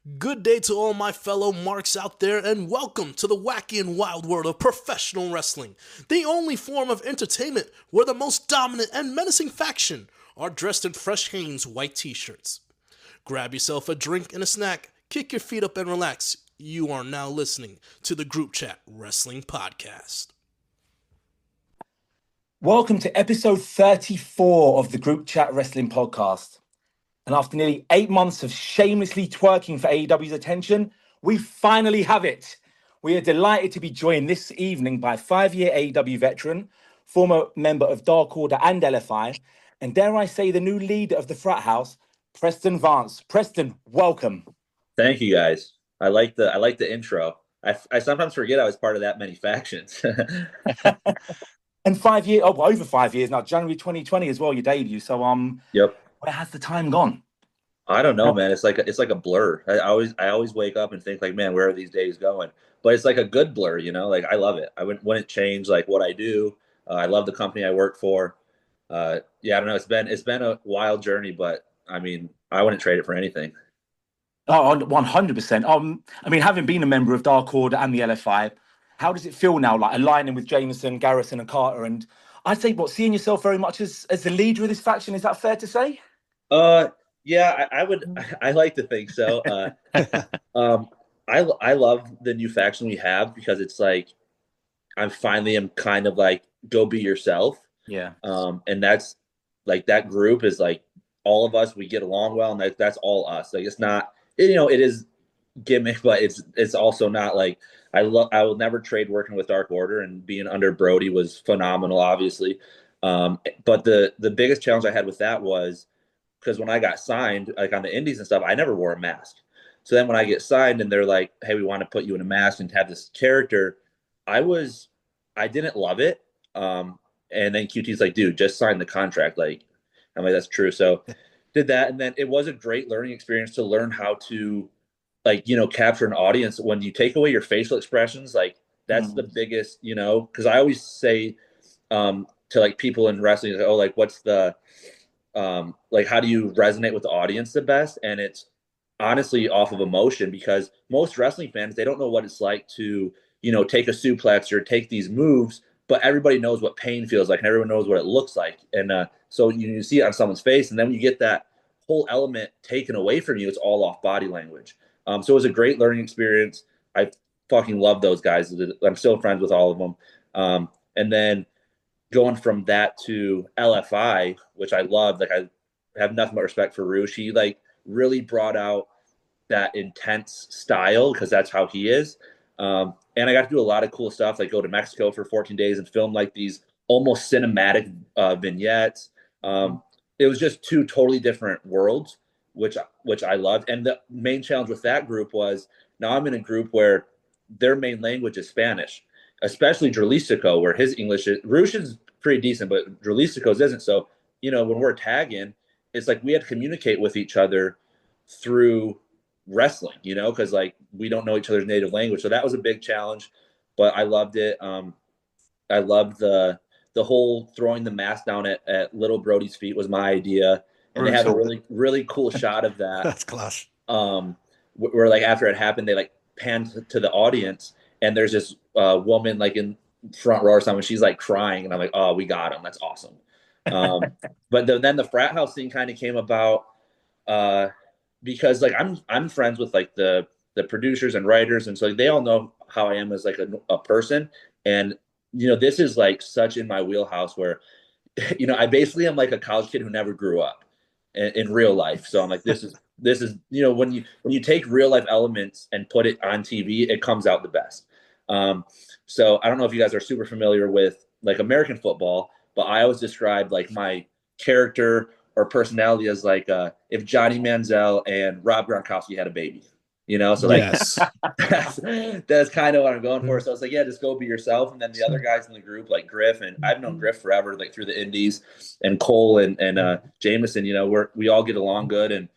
Good day to all my fellow marks out there, and welcome to the wacky and wild world of professional wrestling, the only form of entertainment where the most dominant and menacing faction are dressed in fresh Hanes white t-shirts. Grab yourself a drink and a snack, kick your feet up and relax. You are now listening to the Groupchat Wrestling Podcast. Welcome to episode 34 of the Groupchat Wrestling Podcast. And after nearly 8 months of shamelessly twerking for AEW's attention, we finally have it. We are delighted to be joined this evening by 5-year AEW veteran, former member of Dark Order and LFI, and dare I say the new leader of the Frat House, Preston Vance. Preston, welcome. Thank you, guys. I like the intro. I sometimes forget I was part of that many factions. And over 5 years now, January 2020 as well, your debut. So Yep. where has the time gone? I don't know, man. It's like a blur. I always wake up and think like, man, where are these days going? But it's like a good blur, you know. Like I love it. I wouldn't change like what I do. I love the company I work for. I don't know. It's been a wild journey, but I mean, I wouldn't trade it for anything. Oh, 100%. I mean, having been a member of Dark Order and the LFI, how does it feel now, like aligning with Jameson, Garrison, and Carter? And I'd say, seeing yourself very much as the leader of this faction, is that fair to say? Yeah, I would. I like to think so. I love the new faction we have because it's like I finally am kind of like go be yourself. Yeah. And that's like that group is like all of us. We get along well, and that's all us. Like it's not, it is gimmick, but it's also not like I will never trade working with Dark Order, and being under Brody was phenomenal, obviously. But the biggest challenge I had with that was because when I got signed, like on the indies and stuff, I never wore a mask. So then when I get signed and they're like, hey, we want to put you in a mask and have this character, I didn't love it. And then QT's like, dude, just sign the contract. Like, I'm like, that's true. So did that. And then it was a great learning experience to learn how to capture an audience. When you take away your facial expressions, like that's the biggest, because I always say to like people in wrestling, oh, like what's the, like how do you resonate with the audience the best? And it's honestly off of emotion, because most wrestling fans, they don't know what it's like to, take a suplex or take these moves, but everybody knows what pain feels like and everyone knows what it looks like. And so you see it on someone's face, and then when you get that whole element taken away from you, it's all off body language. So it was a great learning experience. I fucking love those guys. I'm still friends with all of them. And then going from that to LFI, which I love, like I have nothing but respect for Roosh. He like really brought out that intense style because that's how he is. And I got to do a lot of cool stuff, like go to Mexico for 14 days and film like these almost cinematic vignettes. It was just two totally different worlds, which I loved. And the main challenge with that group was now I'm in a group where their main language is Spanish, especially Jalisco, where his English is, Roosh is pretty decent, but Jalisco's isn't. So, when we're tagging, it's like we had to communicate with each other through wrestling, because like we don't know each other's native language. So that was a big challenge, but I loved it. I loved the whole throwing the mask down at little Brody's feet was my idea. And they have a really, really cool shot of that. That's class. Where like after it happened, they like panned to the audience, and there's this woman like in front row or something. She's like crying, and I'm like, oh, we got him. That's awesome. But then the Frat House thing kind of came about because like I'm friends with like the producers and writers, and so they all know how I am as like a person. And this is like such in my wheelhouse where I basically am like a college kid who never grew up in real life. So I'm like, this is when you take real life elements and put it on TV, it comes out the best. So I don't know if you guys are super familiar with like American football, but I always describe like my character or personality as like if Johnny Manziel and Rob Gronkowski had a baby, so like yes. that's kind of what I'm going for. So it's like, yeah, just go be yourself. And then the other guys in the group, like Griff, and I've known Griff forever, like through the indies, and Cole and Jameson, we all get along good, and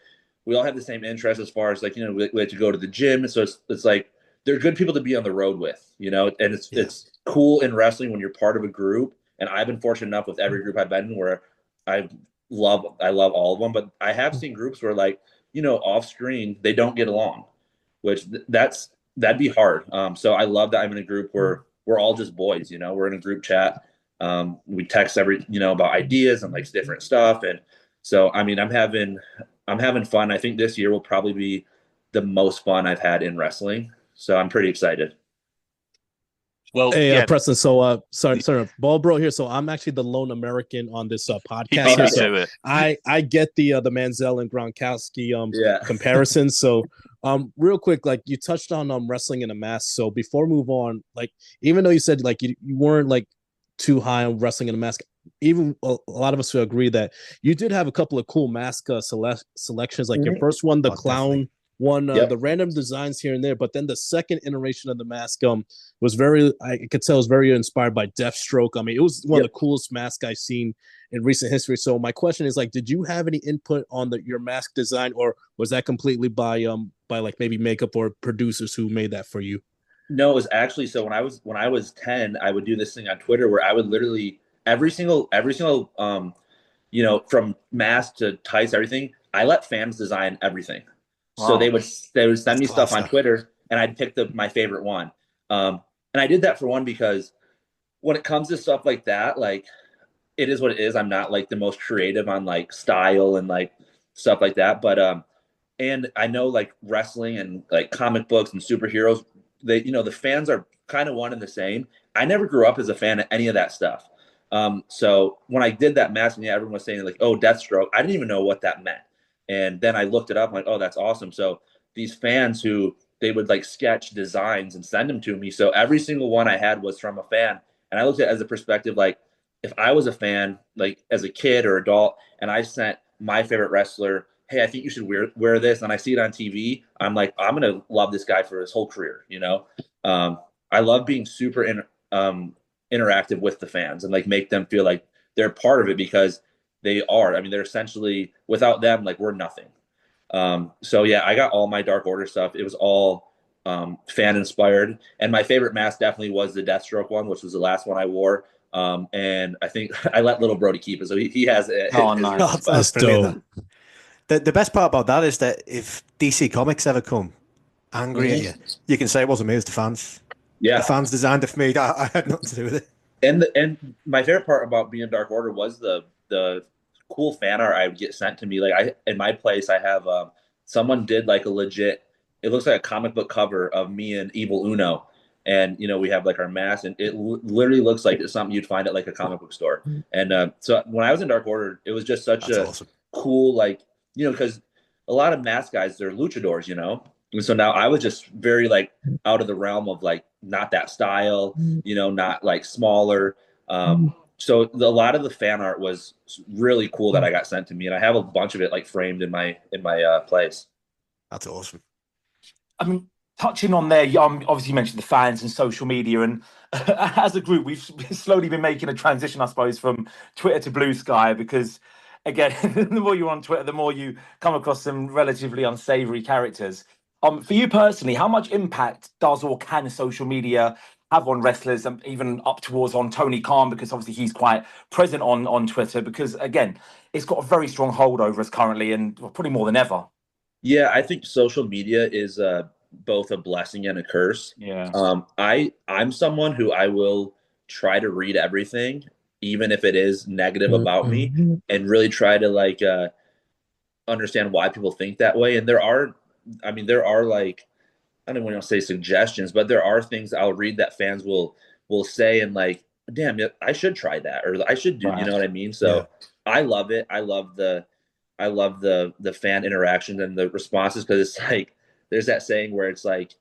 we all have the same interests as far as like, we like to go to the gym. So it's like, they're good people to be on the road with, and it's cool in wrestling when you're part of a group. And I've been fortunate enough with every group I've been in where I love all of them, but I have seen groups where like, off screen, they don't get along. which that'd be hard. So I love that I'm in a group where we're all just boys, we're in a group chat. We text about ideas and like different stuff. And so, I mean, I'm having fun. I think this year will probably be the most fun I've had in wrestling. So I'm pretty excited. Well, hey, Preston. So, sorry, Ball Bro here. So, I'm actually the lone American on this podcast here. So, I get the Manziel and Gronkowski comparison. So, real quick, like you touched on wrestling in a mask. So, before we move on, like even though you said like you weren't like too high on wrestling in a mask, even a lot of us will agree that you did have a couple of cool mask selections. Like your first one, the clown. One, the random designs here and there, but then the second iteration of the mask was I could tell it was very inspired by Deathstroke. I mean, it was one of the coolest masks I've seen in recent history. So my question is, like, did you have any input on your mask design, or was that completely by like maybe makeup or producers who made that for you? No, it was actually, so when I was 10, I would do this thing on Twitter where I would literally every single from mask to tights, everything, I let fans design everything. So they would send me stuff on Twitter, and I'd pick my favorite one. And I did that for one because when it comes to stuff like that, like it is what it is. I'm not like the most creative on like style and like stuff like that. But and I know like wrestling and like comic books and superheroes, the fans are kind of one and the same. I never grew up as a fan of any of that stuff. So when I did that mask, and everyone was saying like, "Oh, Deathstroke," I didn't even know what that meant. And then I looked it up, I'm like, oh, that's awesome. So these fans they would like sketch designs and send them to me. So every single one I had was from a fan. And I looked at it as a perspective, like if I was a fan, like as a kid or adult, and I sent my favorite wrestler, hey, I think you should wear this, and I see it on TV, I'm like, I'm going to love this guy for his whole career. I love being super interactive with the fans and like make them feel like they're part of it, because they are. I mean, they're essentially, without them, like we're nothing. So yeah, I got all my Dark Order stuff. It was all fan inspired, and my favorite mask definitely was the Deathstroke one, which was the last one I wore. And I think I let little Brody keep it, so he has it. Oh, nice. That's brilliant. The best part about that is that if DC Comics ever come angry at you, you can say it wasn't me, it was the fans. Yeah, the fans designed it for me. I had nothing to do with it. And my favorite part about being Dark Order was the cool fan art I would get sent to me. Like in my place, I have someone did like a legit, it looks like a comic book cover of me and Evil Uno. And, we have like our mask, and it literally looks like it's something you'd find at like a comic book store. And so when I was in Dark Order, it was just such awesome. Cool, like, because a lot of mask guys, they're luchadors, And so now I was just very like out of the realm of like, not that style, not like smaller. So a lot of the fan art was really cool that I got sent to me, and I have a bunch of it like framed in my place. That's awesome. I mean, touching on there, obviously you mentioned the fans and social media, and as a group, we've slowly been making a transition, I suppose, from Twitter to Blue Sky, because again, the more you're on Twitter, the more you come across some relatively unsavory characters. For you personally, how much impact does or can social media have on wrestlers, and even up towards on Tony Khan, because obviously he's quite present on Twitter, because again, it's got a very strong hold over us currently, and probably more than ever. Yeah, I think social media is both a blessing and a curse. Yeah. I'm someone who I will try to read everything, even if it is negative about me, and really try to like understand why people think that way. And there are like, I don't want to say suggestions, but there are things I'll read that fans will say, and like, damn, I should try that, or I should do, you know what I mean? So yeah. I love it. I love the fan interactions and the responses, because it's like, there's that saying where it's like,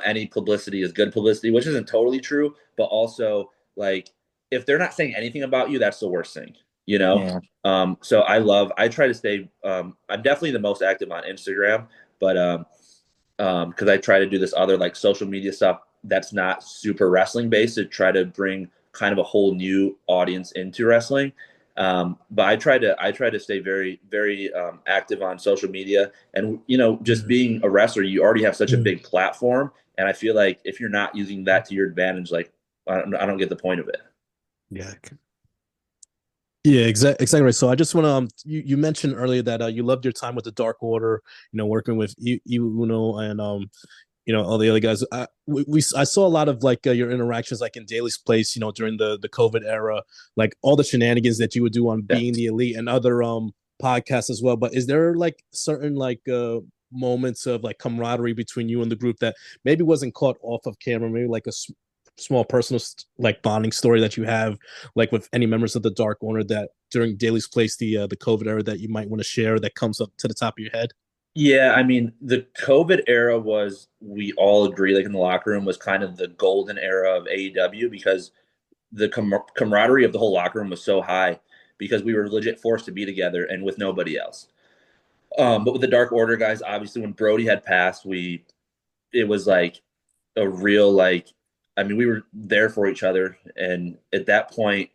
any publicity is good publicity, which isn't totally true, but also like, if they're not saying anything about you, that's the worst thing, Yeah. So I try to stay, I'm definitely the most active on Instagram, but because I try to do this other like social media stuff that's not super wrestling based, to try to bring kind of a whole new audience into wrestling. But I try to stay very, very active on social media, and just being a wrestler, you already have such a big platform, and I feel like if you're not using that to your advantage, like I don't get the point of it. Yeah. Yeah, exactly right. So I just want to you mentioned earlier that you loved your time with the Dark Order, working with Uno and all the other guys. I saw a lot of like your interactions like in Daly's Place, during the COVID era, like all the shenanigans that you would do on Being the Elite and other podcasts as well. But is there like certain like moments of like camaraderie between you and the group that maybe wasn't caught off of camera, maybe like a small personal like bonding story that you have like with any members of the Dark Order that during Daly's Place, the COVID era, that you might want to share that comes up to the top of your head? Yeah, I mean, the COVID era was, we all agree, like in the locker room, was kind of the golden era of AEW because the camaraderie of the whole locker room was so high because we were legit forced to be together and with nobody else. But with the Dark Order guys, obviously, when Brody had passed, it was like a real, like, I mean, we were there for each other. And at that point,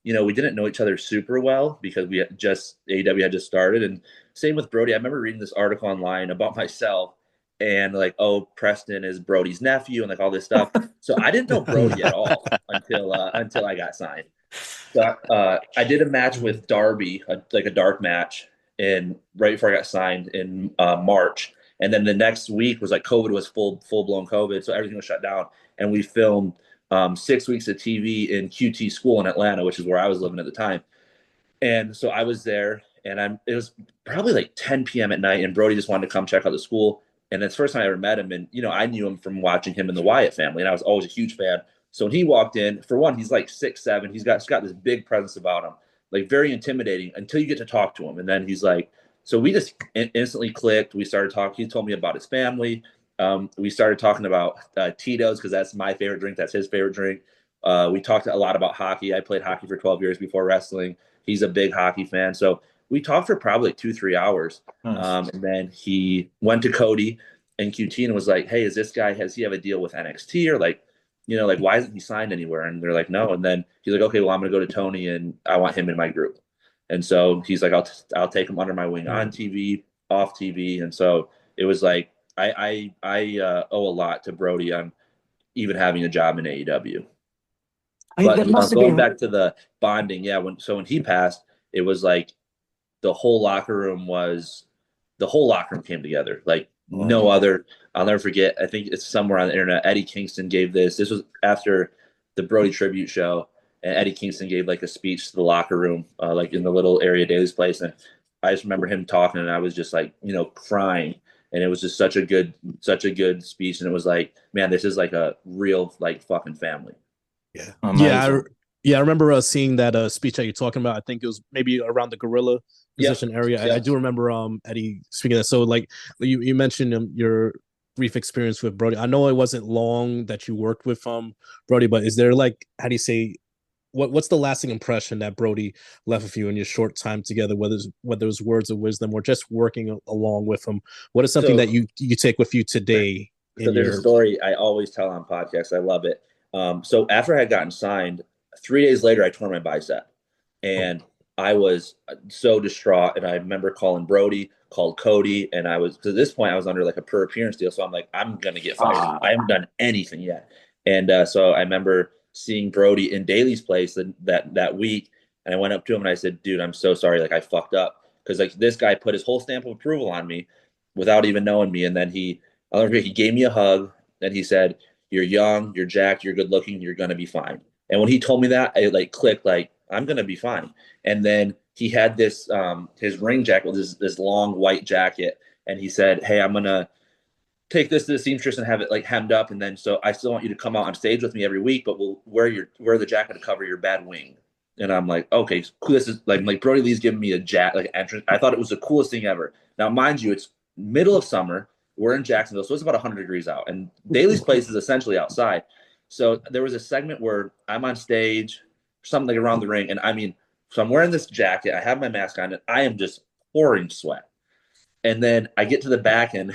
we didn't know each other super well because AEW had just started. And same with Brody. I remember reading this article online about myself and like, oh, Preston is Brody's nephew and like all this stuff. So I didn't know Brody at all until I got signed. So I did a match with Darby, like a dark match, right before I got signed in March. And then the next week was like COVID was full blown COVID, so everything was shut down. And we filmed 6 weeks of TV in QT school in Atlanta, which is where I was living at the time. And so I was there, and it was probably like 10 p.m. at night, and Brody just wanted to come check out the school. And it's the first time I ever met him, and I knew him from watching him in the Wyatt family, and I was always a huge fan. So when he walked in, for one, he's like 6'7". He's got this big presence about him, like very intimidating until you get to talk to him. And then he's like, so we just instantly clicked. We started talking. He told me about his family. We started talking about Tito's because that's my favorite drink. That's his favorite drink. We talked a lot about hockey. I played hockey for 12 years before wrestling. He's a big hockey fan. So we talked for probably like 2-3 hours. Nice. And then he went to Cody and QT and was like, hey, has he have a deal with NXT? Or like, why isn't he signed anywhere? And they're like, no. And then he's like, okay, well, I'm going to go to Tony and I want him in my group. And so he's like, I'll take him under my wing on TV, off TV. And so it was like, I owe a lot to Brody on even having a job in AEW. But going back to the bonding, yeah. When he passed, it was like the whole locker room came together. Like no other. I'll never forget. I think it's somewhere on the internet. Eddie Kingston gave this. This was after the Brody tribute show, and Eddie Kingston gave like a speech to the locker room, like in the little area Daly's Place, and I just remember him talking, and I was just like, crying. And it was just such a good speech. And it was like, man, this is like a real like fucking family. Yeah. Amazing. I remember seeing that speech that you're talking about. I think it was maybe around the gorilla position area. Yeah. I do remember Eddie speaking of that. So like you mentioned your brief experience with Brody. I know it wasn't long that you worked with Brody, but is there like, how do you say, what's the lasting impression that Brody left with you in your short time together, whether it's words of wisdom or just working along with him? What is something that you take with you today? So there's a story I always tell on podcasts. I love it. So after I had gotten signed, 3 days later, I tore my bicep. And I was so distraught. And I remember calling Brody, called Cody. And to this point, I was under like a per appearance deal. So I'm like, I'm going to get fired. I haven't done anything yet. And so I remember seeing Brody in Daly's Place that week. And I went up to him and I said, dude, I'm so sorry. Like I fucked up. Cause like this guy put his whole stamp of approval on me without even knowing me. And then he gave me a hug and he said, you're young, you're jacked, you're good looking, you're going to be fine. And when he told me that, it like clicked, like I'm going to be fine. And then he had this, his ring jacket, this long white jacket. And he said, hey, I'm going to take this to the seamstress and have it like hemmed up. And then, so I still want you to come out on stage with me every week, but we'll wear the jacket to cover your bad wing. And I'm like, okay, cool. This is like Brody Lee's giving me a entrance. I thought it was the coolest thing ever. Now, mind you, it's middle of summer. We're in Jacksonville, so it's about 100 degrees out. And Daly's Place is essentially outside. So there was a segment where I'm on stage, something like around the ring. And I mean, so I'm wearing this jacket. I have my mask on, and I am just pouring sweat. And then I get to the back and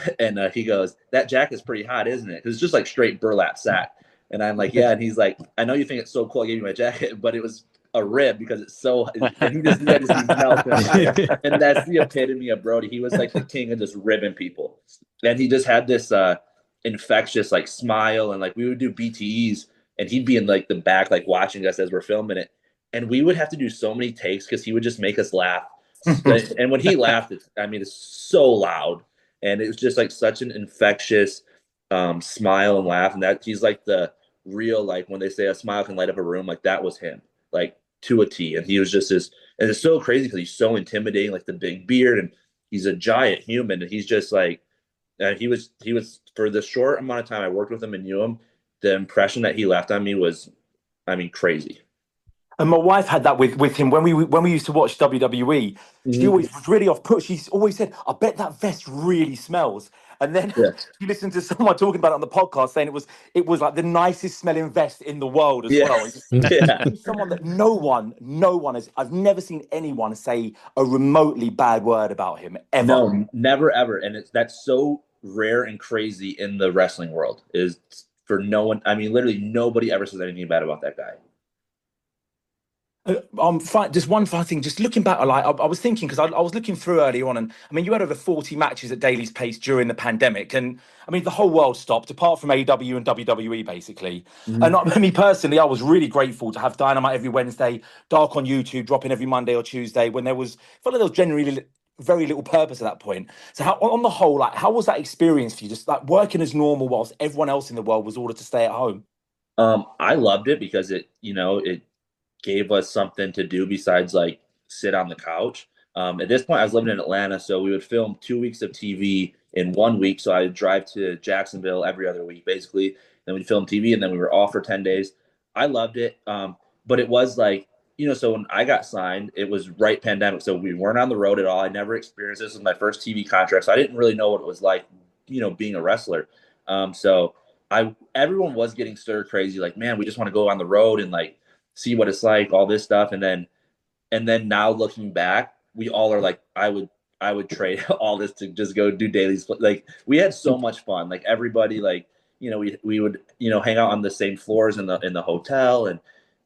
he goes, that jacket's pretty hot, isn't it? Because it's just like straight burlap sack. And I'm like, yeah. And he's like, I know you think it's so cool I gave you my jacket, but it was a rib because it's so, and he just melted. And that's the epitome of Brody. He was like the king of just ribbing people. And he just had this infectious like smile. And like we would do BTEs and he'd be in like the back, like watching us as we're filming it. and we would have to do so many takes because he would just make us laugh. And when he laughed, it's so loud, and it was just like such an infectious smile and laugh. And that he's like the real, like when they say a smile can light up a room, like that was him, like to a T. And he was just this, and it's so crazy because he's so intimidating, like the big beard, and he's a giant human, and he's just like, he was for the short amount of time I worked with him and knew him, the impression that he left on me was, crazy. And my wife had that with him when we used to watch WWE. She always was really off put. She's always said, "I bet that vest really smells." And then she listened to someone talking about it on the podcast, saying it was like the nicest smelling vest in the world as well. Someone that no one has. I've never seen anyone say a remotely bad word about him ever. No, never ever. And that's so rare and crazy in the wrestling world, is for no one. Literally nobody ever says anything bad about that guy. Just one final thing. Just looking back, I was thinking, because I was looking through earlier on, and you had over 40 matches at Daily's Pace during the pandemic, and the whole world stopped apart from AEW and WWE, basically. And me personally, I was really grateful to have Dynamite every Wednesday, Dark on YouTube, dropping every Monday or Tuesday, when felt like there was generally very little purpose at that point. So on the whole, how was that experience for you? Just like working as normal whilst everyone else in the world was ordered to stay at home. I loved it because it gave us something to do besides like sit on the couch. At this point, I was living in Atlanta, so we would film 2 weeks of TV in 1 week. So I would drive to Jacksonville every other week, basically. Then we'd film TV, and then we were off for 10 days. I loved it. But it was like, so when I got signed, it was right pandemic. So we weren't on the road at all. I never experienced this. This was my first TV contract. So I didn't really know what it was like, being a wrestler. So everyone was getting stir crazy. Like, man, we just want to go on the road and like see what it's like, all this stuff. And then now looking back, we all are like, I would trade all this to just go do dailies. Like, we had so much fun. Like, everybody, like, we would, hang out on the same floors in the hotel. And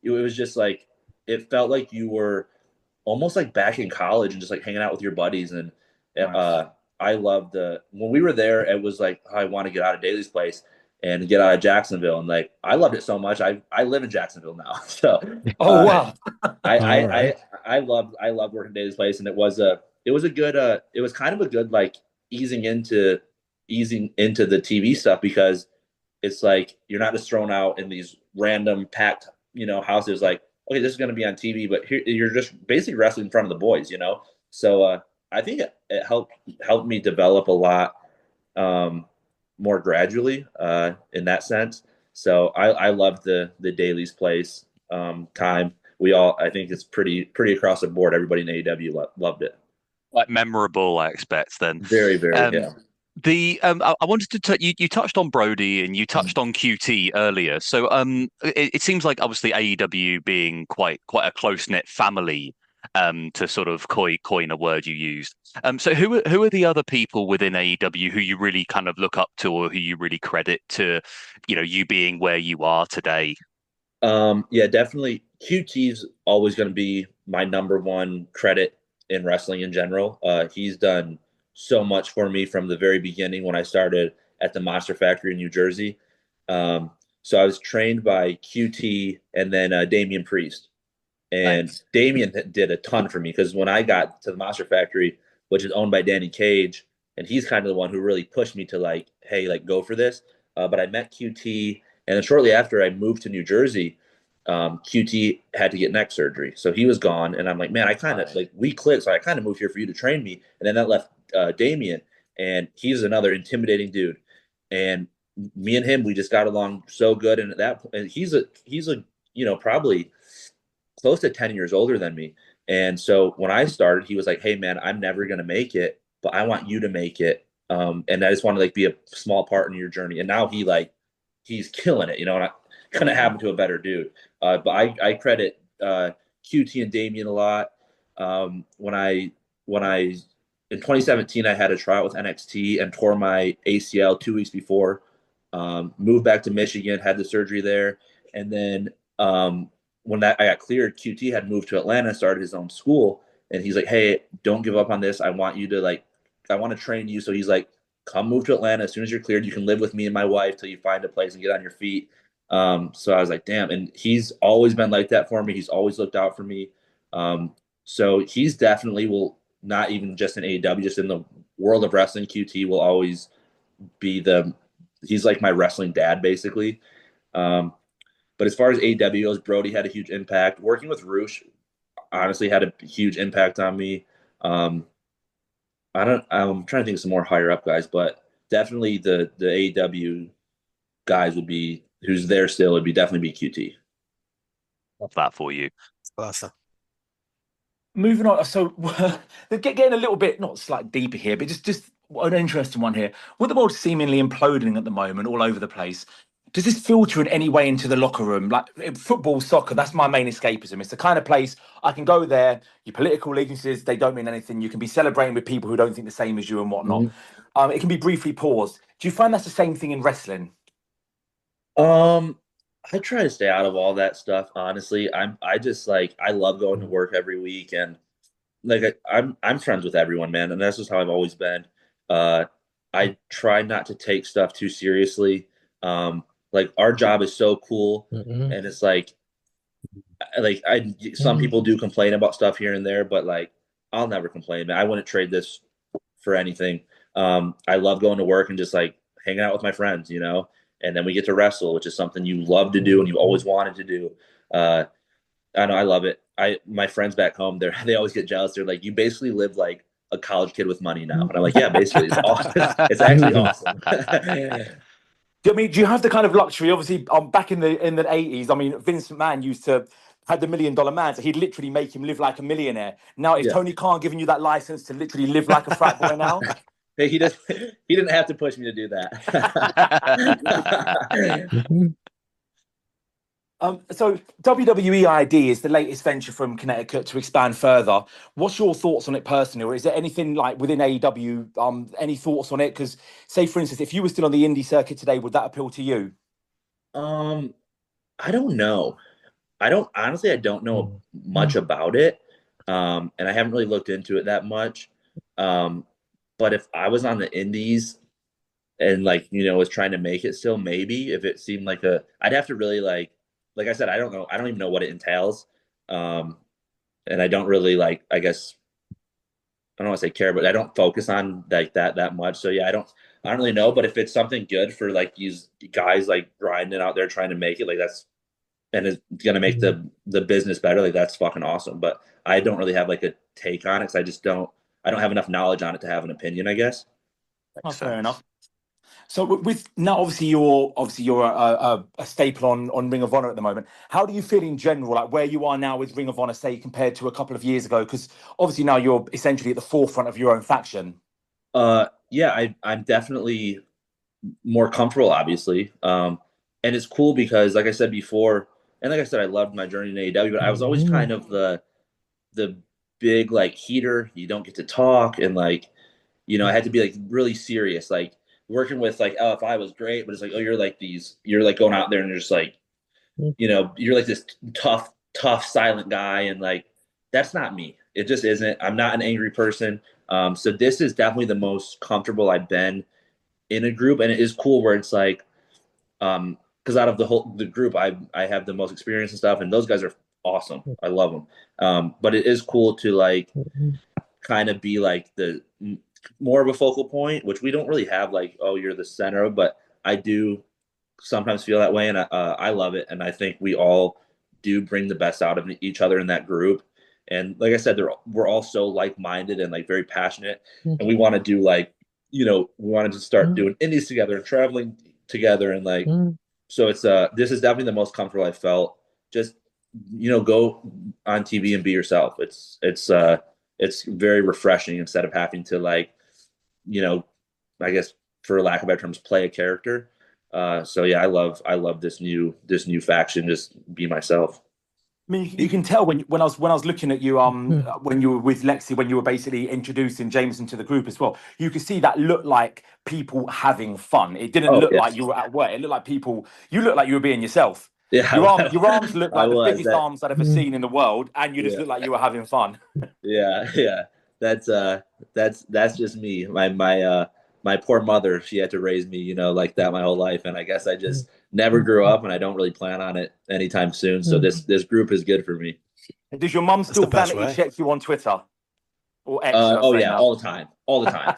it was just like, it felt like you were almost like back in college and just like hanging out with your buddies. And nice. I loved when we were there, it was like, I want to get out of Daly's place and get out of Jacksonville. And like, I loved it so much. I live in Jacksonville now. So, wow. I loved working at Daly's place. And it was kind of a good, like easing into the TV stuff, because it's like, you're not just thrown out in these random packed, houses. Like, okay, this is going to be on TV, but here you're just basically wrestling in front of the boys, So, I think it helped me develop a lot, more gradually in that sense. So I loved the Daily's Place time. I think it's pretty across the board. Everybody in AEW loved it. Like memorable, I expect then. Very, very, yeah. I wanted to you touched on Brody and you touched on QT earlier. So it seems like obviously AEW being quite a close-knit family, to sort of coin a word you used. So who are the other people within AEW who you really kind of look up to, or who you really credit to, you being where you are today? Yeah, definitely. QT's always going to be my number one credit in wrestling in general. He's done so much for me from the very beginning when I started at the Monster Factory in New Jersey. So I was trained by QT and then Damian Priest. And nice. Damian did a ton for me, because when I got to the Monster Factory, which is owned by Danny Cage, and he's kind of the one who really pushed me to like, hey, like go for this. But I met QT, and then shortly after I moved to New Jersey, QT had to get neck surgery. So he was gone, and I'm like, man, I kind of like, we clicked. So I kind of moved here for you to train me. And then that left Damian, and he's another intimidating dude. And me and him, we just got along so good. And at that point, and he's a probably close to 10 years older than me. And so when I started, he was like, hey man, I'm never going to make it, but I want you to make it. And I just want to like be a small part in your journey. And now he's killing it, and I couldn't happen to a better dude. But I credit QT and Damian a lot. When I in 2017, I had a tryout with NXT and tore my ACL 2 weeks before. Moved back to Michigan, had the surgery there. And then when I got cleared, QT had moved to Atlanta, started his own school. And he's like, hey, don't give up on this. I want to train you. So he's like, come move to Atlanta. As soon as you're cleared, you can live with me and my wife till you find a place and get on your feet. So I was like, damn. And he's always been like that for me. He's always looked out for me. So he's definitely will not even just in AEW, just in the world of wrestling, QT will always be he's like my wrestling dad, basically. But as far as AEW goes, Brody had a huge impact. Working with Roosh honestly had a huge impact on me. I'm trying to think of some more higher up guys, but definitely the AEW guys who's there still would definitely be QT. Love that for you. Awesome. Moving on, so getting a little bit not slightly deeper here, but just an interesting one here. With the world seemingly imploding at the moment, all over the place, does this filter in any way into the locker room? Like football, soccer, that's my main escapism. It's the kind of place I can go there. Your political allegiances, they don't mean anything. You can be celebrating with people who don't think the same as you and whatnot. Mm-hmm. It can be briefly paused. Do you find that's the same thing in wrestling? I try to stay out of all that stuff. Honestly, I just like I love going to work every week, and like I'm friends with everyone, man, and that's just how I've always been. I try not to take stuff too seriously. Like our job is so cool, and it's like some people do complain about stuff here and there, but like I'll never complain, man. I wouldn't trade this for anything. I love going to work and just like hanging out with my friends, and then we get to wrestle, which is something you love to do and you always wanted to do. I know I love it. My friends back home, they always get jealous. They're like, you basically live like a college kid with money now. And I'm like, yeah, basically, it's awesome. It's actually awesome. I mean, do you have the kind of luxury? Obviously, back in the 80s, I mean, Vince McMahon had the $1 Million Man, so he'd literally make him live like a millionaire. Now, is Tony Khan giving you that license to literally live like a frat boy now? Hey, he didn't have to push me to do that. So WWE ID is the latest venture from Connecticut to expand further. What's your thoughts on it personally? Or is there anything like within AEW, any thoughts on it? Because say, for instance, if you were still on the indie circuit today, would that appeal to you? I don't know. I don't know much about it. And I haven't really looked into it that much. But if I was on the indies and was trying to make it still, maybe if it seemed like I'd have to really like I said, I don't know. I don't even know what it entails. And I don't really I guess, I don't want to say care, but I don't focus on that much. So yeah, I don't really know, but if it's something good for these guys grinding it out there, trying to make it and it's going to make the business better, that's fucking awesome. But I don't really have a take on it. Cause I don't have enough knowledge on it to have an opinion, I guess. Oh, fair enough. So with now, obviously you're a staple on Ring of Honor at the moment. How do you feel in general, where you are now with Ring of Honor, say compared to a couple of years ago? Because obviously now you're essentially at the forefront of your own faction. Yeah, I'm definitely more comfortable, obviously. And it's cool because, like I said before, and like I said, I loved my journey in AEW, but I was always kind of the big heater. You don't get to talk, and I had to be really serious. Working with LFI was great, but it's you're going out there and you're just you're this tough silent guy, and that's not me. It just isn't. I'm not an angry person. So this is definitely the most comfortable I've been in a group, and it is cool where it's because out of the group, I have the most experience and stuff, and those guys are awesome. I love them. But it is cool to kind of be the more of a focal point, which we don't really have oh, you're the center, but I do sometimes feel that way, and I love it, and I think we all do bring the best out of each other in that group. And like I said, we're all so like-minded and very passionate, and we want to do we wanted to start doing indies together and traveling together, and so it's this is definitely the most comfortable I felt. Just go on TV and be yourself. It's very refreshing instead of having to I guess for lack of better terms, play a character. So yeah, I love this new faction. Just be myself. I mean, you can tell when I was looking at you, when you were with Lexi, when you were basically introducing Jameson to the group as well, you could see that looked like people having fun. It didn't look like you were at work. It looked like you looked like you were being yourself. Yeah, your arms look like the biggest arms I've ever seen in the world, and you just look like you were having fun. Yeah. That's just me. My my poor mother, she had to raise me, you know, like that my whole life. And I guess I just never grew up, and I don't really plan on it anytime soon. So this group is good for me. And does your mum still vanity check you on Twitter? Or X, oh yeah, all the time. All the time.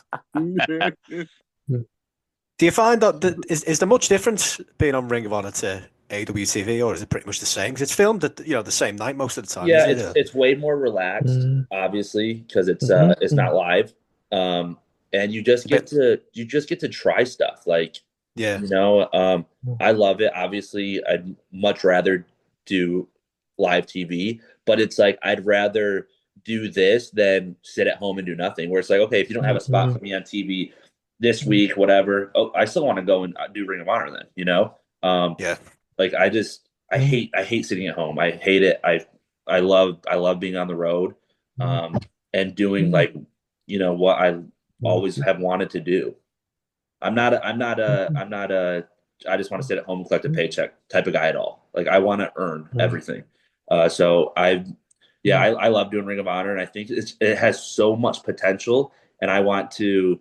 Do you find that is there much difference being on Ring of Honor to AWTV, or is it pretty much the same? Because it's filmed at the same night most of the time. Yeah, it's way more relaxed, obviously, because it's not live. And you just get to try stuff. Like, yeah, you know, I love it. Obviously, I'd much rather do live TV, but it's like I'd rather do this than sit at home and do nothing. Where it's like, okay, if you don't have a spot for me on TV this week, whatever, I still want to go and do Ring of Honor then, you know? Yeah. Like I hate sitting at home. I hate it. I love being on the road, and doing like, you know, what I always have wanted to do. I'm not a I just want to sit at home and collect a paycheck type of guy at all. Like I want to earn everything. So I love doing Ring of Honor, and I think it has so much potential, and I want to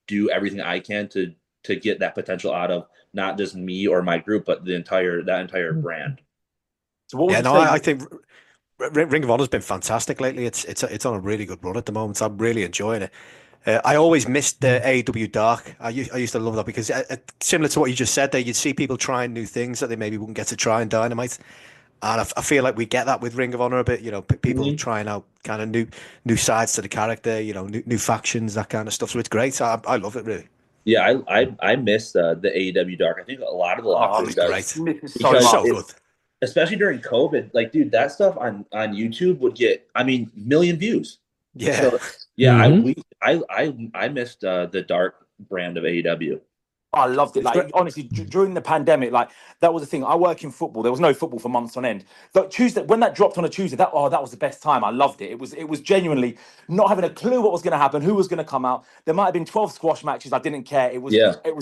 do everything I can to get that potential out of not just me or my group, but that entire brand. So I think Ring of Honor has been fantastic lately. It's on a really good run at the moment. So I'm really enjoying it. I always missed the AEW Dark. I used to love that because similar to what you just said there, you'd see people trying new things that they maybe wouldn't get to try in Dynamite. And I feel like we get that with Ring of Honor a bit, you know, people trying out kind of new sides to the character, you know, new factions, that kind of stuff. So it's great. So I love it, really. Yeah, I miss the AEW Dark. I think a lot of the locker room guys, so good, especially during COVID. Like, dude, that stuff on YouTube would get, million views. Yeah, so, yeah. I missed the Dark brand of AEW. I loved it. Like, honestly, during the pandemic, like, that was the thing. I work in football. There was no football for months on end. But Tuesday, when that dropped on a Tuesday, that was the best time. I loved it. It was genuinely not having a clue what was going to happen, who was going to come out. There might have been 12 squash matches. I didn't care. It was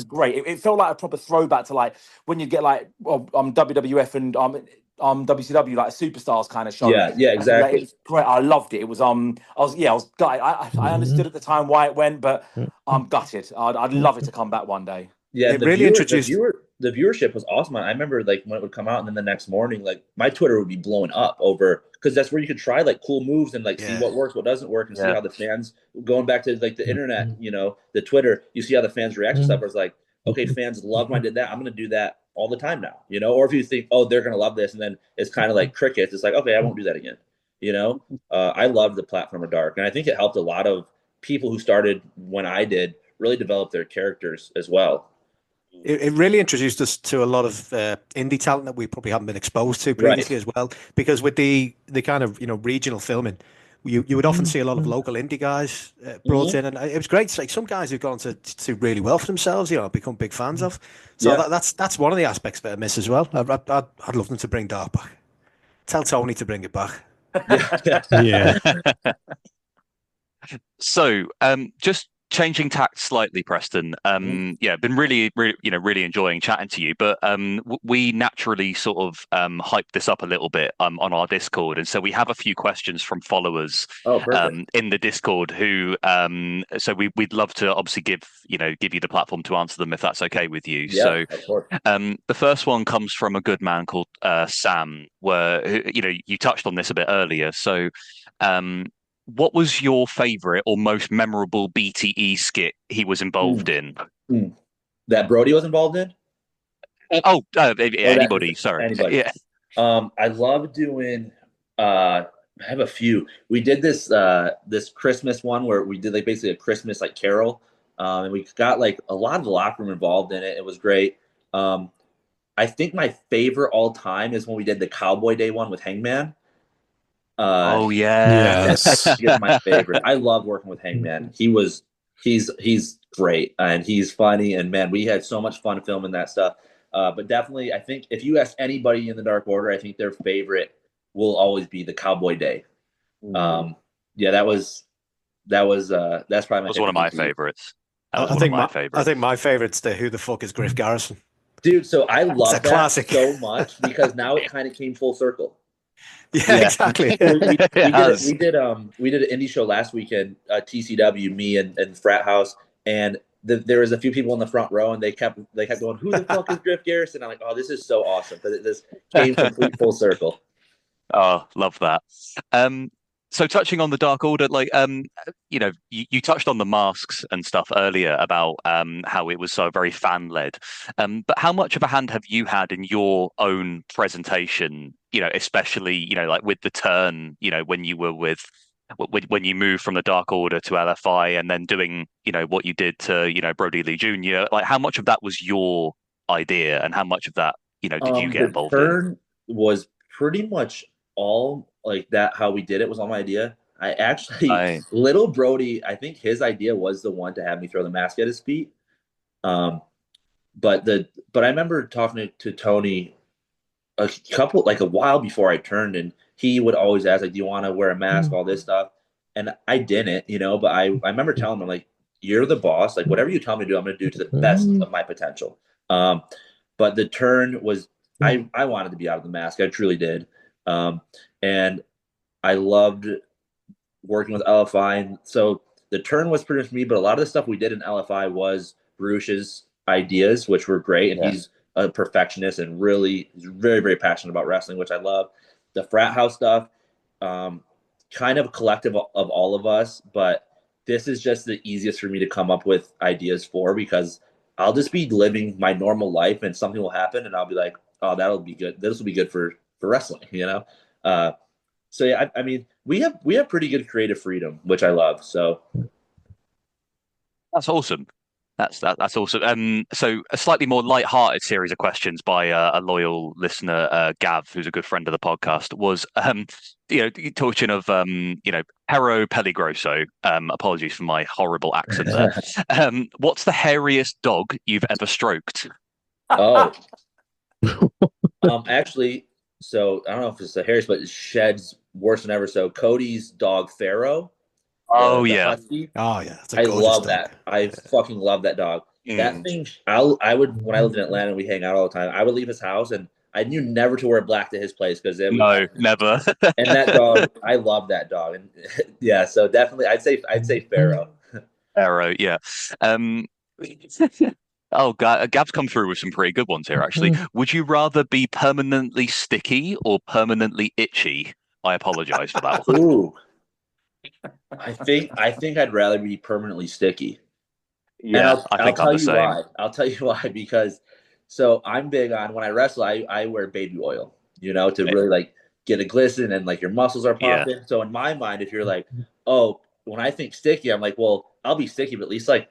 great. It felt like a proper throwback to like when you get like WWF and WCW, like a superstars kind of show. Yeah, exactly. It was great. I loved it. It was I was gutted. I understood at the time why it went, but I'm gutted. I'd love it to come back one day. Yeah, it really introduced the viewership was awesome. I remember like when it would come out, and then the next morning, like my Twitter would be blowing up over, because that's where you could try like cool moves and like see what works, what doesn't work, and see how the fans, going back to like the internet, you know, the Twitter, you see how the fans react to stuff. It's like, okay, fans loved when I did that. I'm going to do that all the time now, you know. Or if you think, oh, they're going to love this, and then it's kind of like crickets. It's like, okay, I won't do that again. You know, I love the platform of Dark, and I think it helped a lot of people who started when I did really develop their characters as well. It really introduced us to a lot of indie talent that we probably haven't been exposed to previously as well. Because with the kind of, you know, regional filming, you would often see a lot of local indie guys brought in, and it was great. It's like some guys who've gone to really well for themselves, you know, become big fans of. So that's one of the aspects that I miss as well. I'd love them to bring Dark back. Tell Tony to bring it back. Yeah. So, just changing tact slightly, Preston. Been really enjoying chatting to you. But we naturally sort of hyped this up a little bit on our Discord, and so we have a few questions from followers in the Discord who so we'd love to obviously give you the platform to answer them if that's okay with you. Yeah, so of course. the first one comes from a good man called Sam, where you touched on this a bit earlier. So what was your favorite or most memorable BTE skit he was involved in? That Brody was involved in? Anybody. Sorry. Anybody. Yeah. I love doing. I have a few. We did this Christmas one where we did like basically a Christmas like carol, and we got like a lot of the locker room involved in it. It was great. I think my favorite all time is when we did the Cowboy Day one with Hangman. Yes. He's my favorite. I love working with Hangman. He's great, and he's funny, and man, we had so much fun filming that stuff. But definitely, I think if you ask anybody in the Dark Order, I think their favorite will always be the Cowboy Day. That's probably one of my favorites. I think my favorite's the Who the Fuck is Griff Garrison? Dude, so I love that classic. so much because now it kind of came full circle. Yeah, exactly. we did an indie show last weekend, TCW, me and Frat House, and there was a few people in the front row, and they kept going, "Who the fuck is Griff Garrison?" I'm like, "Oh, this is so awesome because this came complete full circle." Oh, love that. So touching on the Dark Order, like you touched on the masks and stuff earlier about how it was so very fan led. But how much of a hand have you had in your own presentation? Especially like with the turn, when you were when you moved from the Dark Order to LFI, and then doing what you did to Brody Lee Jr. Like, how much of that was your idea, and how much of that did you get The involved turn was pretty much all like that. How we did it was all my idea. I actually, little Brody, I think his idea was the one to have me throw the mask at his feet. But I remember talking to Tony a while before I turned, and he would always ask, like, "Do you want to wear a mask?" All this stuff, and I didn't, but I remember telling him, like, "You're the boss. Like, whatever you tell me to do, I'm going to do to the best of my potential." But the turn was, I wanted to be out of the mask. I truly did. And I loved working with LFI. And so the turn was pretty much me, but a lot of the stuff we did in LFI was Baruch's ideas, which were great. And he's a perfectionist and really is very, very passionate about wrestling, which I love. The Frat House stuff, kind of a collective of all of us, but this is just the easiest for me to come up with ideas for, because I'll just be living my normal life and something will happen and I'll be like, "Oh, that'll be good. This will be good for wrestling," So yeah, I mean, we have pretty good creative freedom, which I love. So That's awesome. That's awesome. So a slightly more light-hearted series of questions by a loyal listener, Gav, who's a good friend of the podcast, was talking of Pero Peligroso. Apologies for my horrible accent there. What's the hairiest dog you've ever stroked? Oh, actually, so I don't know if it's the hairiest, but it sheds worse than ever. So Cody's dog Pharaoh. Oh, the yeah. husky. Oh yeah, it's a I gorgeous love dog. that. I fucking love that dog. That thing, I would, when I lived in Atlanta and we hang out all the time, I would leave his house and I knew never to wear black to his place because it No, never. And that dog, I love that dog. And yeah, so definitely I'd say Pharaoh. Arrow, yeah. Oh, Gab's come through with some pretty good ones here, actually. Would you rather be permanently sticky or permanently itchy? I apologize for that one. Ooh. I think I'd rather be permanently sticky. Yeah, and I think I'm the same. Why. I'll tell you why, because so I'm big on, when I wrestle, I wear baby oil, to really like get a glisten and like your muscles are popping. Yeah. So in my mind, if you're like, oh, when I think sticky, I'm like, well, I'll be sticky, but at least like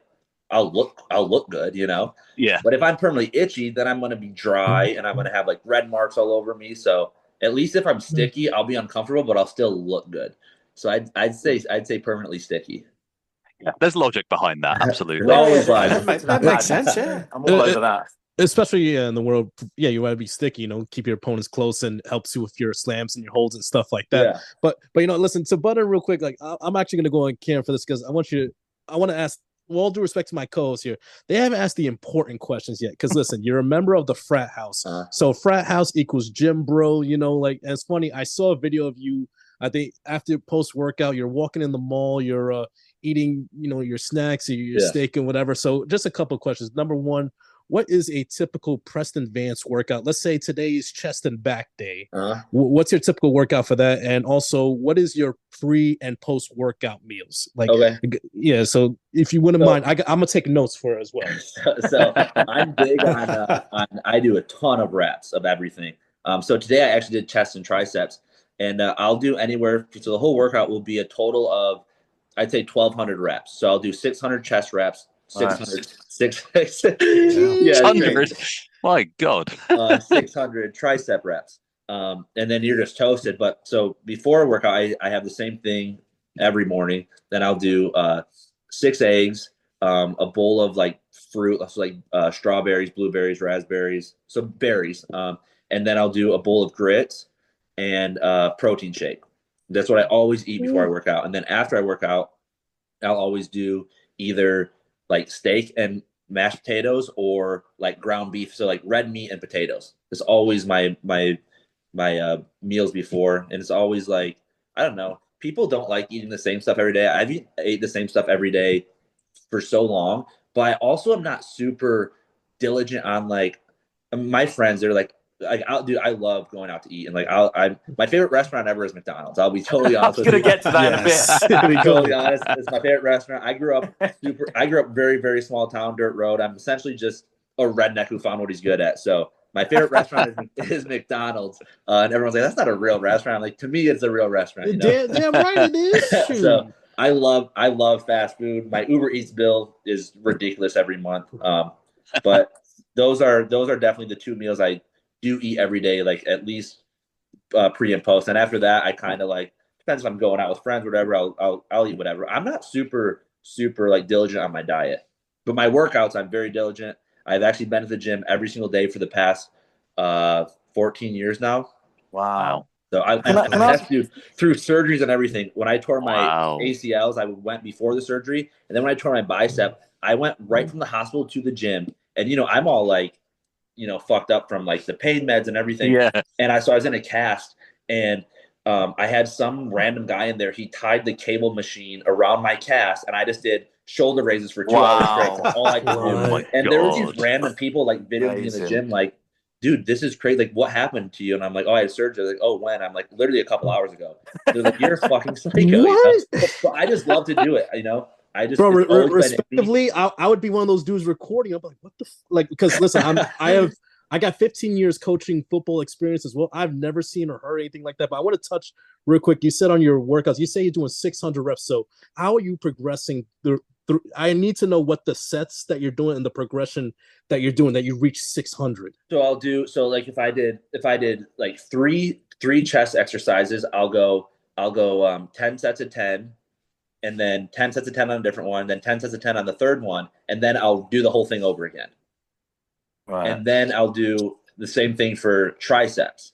I'll look good, Yeah. But if I'm permanently itchy, then I'm gonna be dry and I'm gonna have like red marks all over me. So at least if I'm sticky, I'll be uncomfortable, but I'll still look good. So I'd say permanently sticky. Yeah, there's logic behind that, absolutely. That makes sense. Yeah, I'm all over that. Especially in the world, you want to be sticky, keep your opponents close and helps you with your slams and your holds and stuff like that. Yeah. But listen, so Butter, real quick, like I'm actually gonna go on Karen for this because I want to ask, with all due respect to my co-hosts here, they haven't asked the important questions yet. Because listen, you're a member of the Frat House, so Frat House equals gym bro. And it's funny. I saw a video of you. I think after post workout, you're walking in the mall, you're eating, your snacks, your steak and whatever. So just a couple of questions. Number one, what is a typical Preston Vance workout? Let's say today is chest and back day. What's your typical workout for that? And also, what is your pre and post workout meals? Like, yeah. So if you wouldn't mind, I'm gonna take notes for it as well. So I'm big on I do a ton of reps of everything. So today I actually did chest and triceps, and I'll do anywhere. So the whole workout will be a total of, I'd say 1,200 reps. So I'll do 600 chest reps. 600. My God. 600 tricep reps. And then you're just toasted. But so before a workout, I have the same thing every morning. Then I'll do 6 eggs, a bowl of like fruit, so like strawberries, blueberries, raspberries, so berries. And then I'll do a bowl of grits and protein shake. That's what I always eat before I work out. And then after I work out, I'll always do either like steak and mashed potatoes or like ground beef. So like red meat and potatoes. It's always my meals before. And it's always like, I don't know, people don't like eating the same stuff every day. I've ate the same stuff every day for so long, but I also am not super diligent on like my friends. They're like I love going out to eat, and like my favorite restaurant ever is McDonald's. I'll be totally honest with you. Gonna get to that in a bit. Here we go. Totally honest, it's my favorite restaurant. I grew up very, very small town, dirt road. I'm essentially just a redneck who found what he's good at. So my favorite restaurant is McDonald's, and everyone's like, "That's not a real restaurant." I'm like, to me, it's a real restaurant. You know? Damn right it is. So I love fast food. My Uber Eats bill is ridiculous every month. But those are definitely the two meals I do eat every day, like at least pre and post. And after that, I kind of like, depends if I'm going out with friends, whatever. I'll eat whatever. I'm not super like diligent on my diet, but my workouts, I'm very diligent. I've actually been to the gym every single day for the past 14 years now. Wow. So through surgeries and everything. When I tore my ACLs, I went before the surgery, and then when I tore my bicep, I went right from the hospital to the gym. And I'm all like, fucked up from like the pain meds and everything. Yeah. And I was in a cast, and I had some random guy in there. He tied the cable machine around my cast, and I just did shoulder raises for 2 hours straight. That's all I could do. And there were these random people like videoing me in the gym, like, dude, this is crazy. Like, what happened to you? And I'm like, oh, I had surgery. They're like, oh, when? I'm like, literally a couple hours ago. They're like, you're a fucking psycho. What? But I just love to do it. I just, bro, respectively, I would be one of those dudes recording. I'm like, what the like? Because listen, I got 15 years coaching football experience as well. I've never seen or heard anything like that. But I want to touch real quick. You said on your workouts, you say you're doing 600 reps. So how are you progressing through? I need to know what the sets that you're doing and the progression that you're doing that you reach 600. So like if I did like three chest exercises, I'll go 10 sets of 10. And then 10 sets of 10 on a different one, then 10 sets of 10 on the third one, and then I'll do the whole thing over again. Right. And then I'll do the same thing for triceps.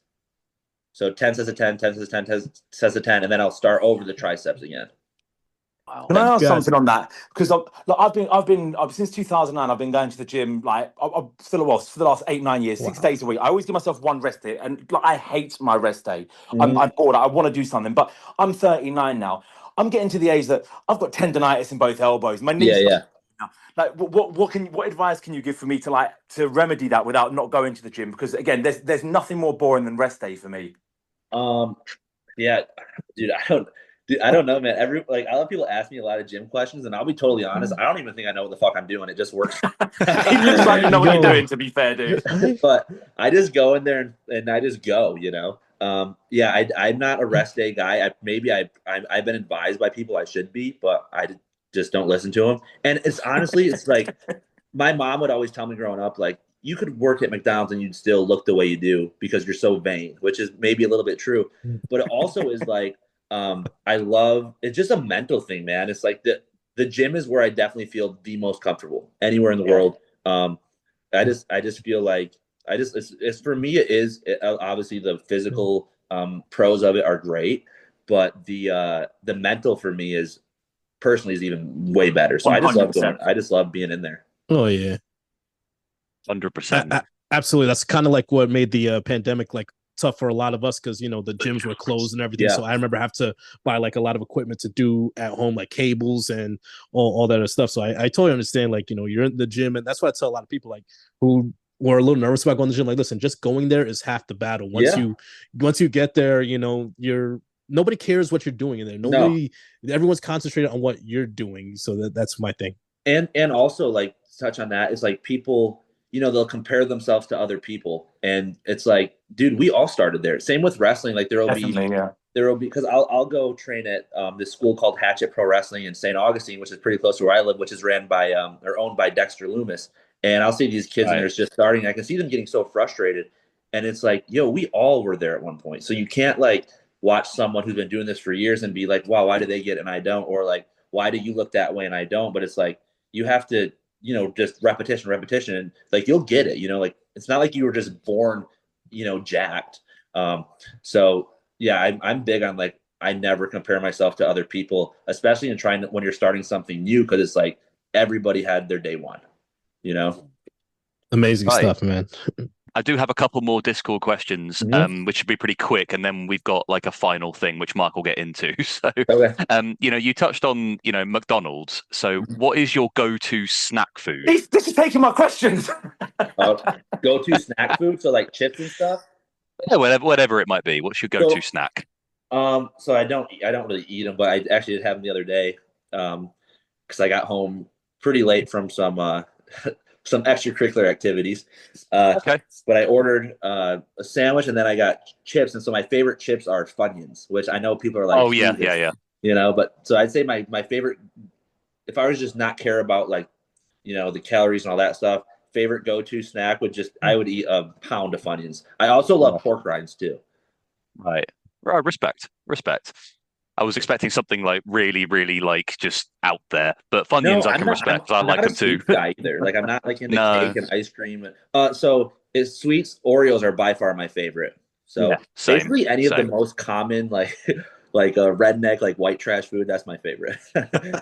So 10 sets of 10, 10 sets of 10, 10 sets of 10, and then I'll start over the triceps again. Wow. Can I ask something on that? Because I've been since 2009. I've been going to the gym like I'm still a wasp for the last 8-9 years, 6 days a week. I always give myself one rest day, and like I hate my rest day. I'm bored. I want to do something, but I'm 39 now. I'm getting to the age that I've got tendonitis in both elbows. My knees. Yeah. Like, what advice can you give for me to remedy that without not going to the gym? Because again, there's nothing more boring than rest day for me. Yeah, dude, I don't know, man. I have people ask me a lot of gym questions, and I'll be totally honest. I don't even think I know what the fuck I'm doing. It just works. You looks like you know what you're doing, to be fair, dude. But I just go in there and I just go, I'm not a rest day guy. I've been advised by people I should be, but I just don't listen to them. And it's honestly, it's like my mom would always tell me growing up, like, you could work at McDonald's and you'd still look the way you do because you're so vain, which is maybe a little bit true. But it also is like, it's just a mental thing, man. It's like the gym is where I definitely feel the most comfortable anywhere in the world. I just feel like it's for me, obviously the physical pros of it are great, but the mental for me is even way better. So 100%. I just love being in there. Oh yeah. 100%. Absolutely. That's kind of like what made the pandemic like tough for a lot of us, because the gyms were closed and everything. So I remember I have to buy like a lot of equipment to do at home, like cables and all that other stuff. So I totally understand, like, you're in the gym, and that's why I tell a lot of people like who were a little nervous about going to the gym, like, listen, just going there is half the battle. Once you get there, nobody cares what you're doing in there. Everyone's concentrated on what you're doing. So that's my thing. And also, like, touch on that is like people, they'll compare themselves to other people, and it's like, dude, we all started there. Same with wrestling. Like there will be, because I'll go train at this school called Hatchet Pro Wrestling in St. Augustine, which is pretty close to where I live, which is ran by or owned by Dexter Loomis. And I'll see these kids and they're just starting. I can see them getting so frustrated, and it's like, we all were there at one point. So you can't like watch someone who's been doing this for years and be like, wow, why do they get it and I don't? Or like, why do you look that way and I don't? But it's like, you have to, just repetition. And like, you'll get it, like, it's not like you were just born, jacked. So yeah, I'm big on like, I never compare myself to other people, especially when you're starting something new. Cause it's like, everybody had their day one, Amazing stuff, man. I do have a couple more Discord questions, which should be pretty quick, and then we've got like a final thing which Mark will get into. So, Okay. you touched on, McDonald's. So, what is your go-to snack food? This is taking my questions. Go-to snack food, so like chips and stuff. Yeah, whatever it might be. What's your go-to snack? So I don't really eat them, but I actually did have them the other day, because I got home pretty late from some some extracurricular activities. Okay. But I ordered a sandwich, and then I got chips, and so my favorite chips are Funyuns, which I know people are like, oh yeah. But so I'd say my favorite, if I was just not care about like, the calories and all that stuff, favorite go-to snack I would eat a pound of Funyuns. I also love pork rinds too. Right. Respect. I was expecting something like really, really like just out there, but Funyuns I can respect. I like them too. Guy either. Like I'm not like into cake and ice cream. So it's sweets. Oreos are by far my favorite. So basically any of the most common like like a redneck like white trash food. That's my favorite.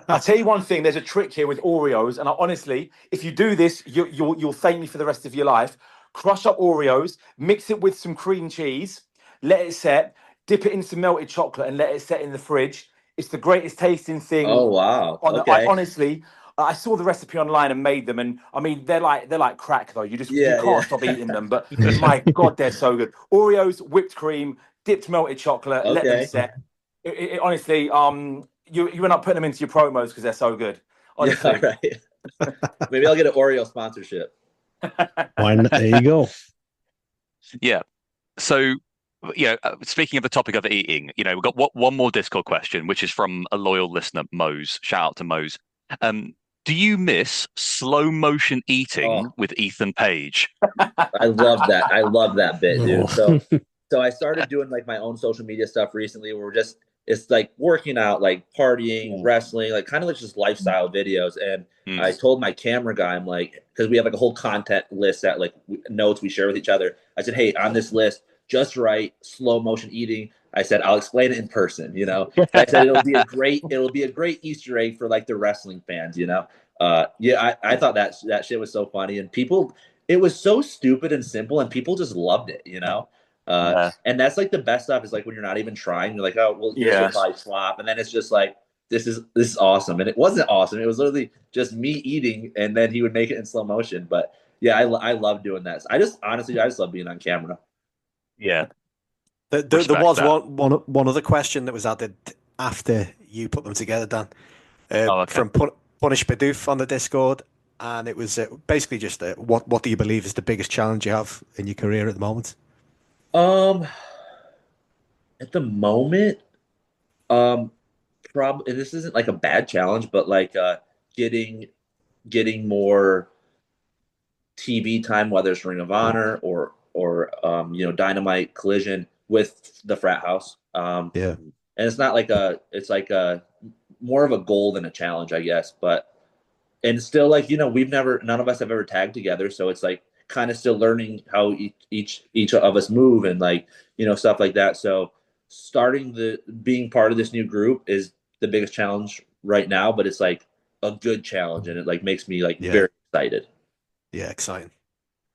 I'll tell you one thing. There's a trick here with Oreos, and honestly, if you do this, you'll thank me for the rest of your life. Crush up Oreos, mix it with some cream cheese, let it set. Dip it in some melted chocolate and let it set in the fridge. It's the greatest tasting thing. Oh wow! Okay. Honestly, I saw the recipe online and made them, and I mean they're like crack though. You can't stop eating them. But my God, they're so good. Oreos, whipped cream, dipped melted chocolate. Let them set. Honestly, you end up putting them into your promos because they're so good. Honestly. Yeah, right. Maybe I'll get an Oreo sponsorship. Why not? There you go. Yeah. So. Speaking of the topic of eating, we've got one more Discord question, which is from a loyal listener, Mose. Shout out to Mose. Do you miss slow motion eating with Ethan Page? I love that. I love that bit, dude. So I started doing like my own social media stuff recently where it's like working out, like partying, wrestling, like kind of like just lifestyle videos. And I told my camera guy, I'm like, because we have like a whole content list that like notes we share with each other. I said, hey, on this list, just right, slow motion eating. I said, I'll explain it in person, I said it'll be a great Easter egg for like the wrestling fans, I thought that shit was so funny, and it was so stupid and simple, and people just loved it, and that's like the best stuff is like when you're not even trying, you're like, oh well, this will probably flop, and then it's just like this is awesome, and it wasn't awesome. It was literally just me eating, and then he would make it in slow motion. But yeah, I love doing that. I just love being on camera. Yeah. There was one other question that was added after you put them together, Dan, from Punish Bidoof on the Discord, and it was basically just what do you believe is the biggest challenge you have in your career at the moment? At the moment, probably this isn't like a bad challenge, but like getting more TV time, whether it's Ring of Honor or Dynamite Collision with the Frat House. And it's not like it's like more of a goal than a challenge, I guess. And still like, none of us have ever tagged together. So it's like kind of still learning how each of us move and like, stuff like that. So being part of this new group is the biggest challenge right now, but it's like a good challenge. And it like makes me like very excited. Yeah. Exciting.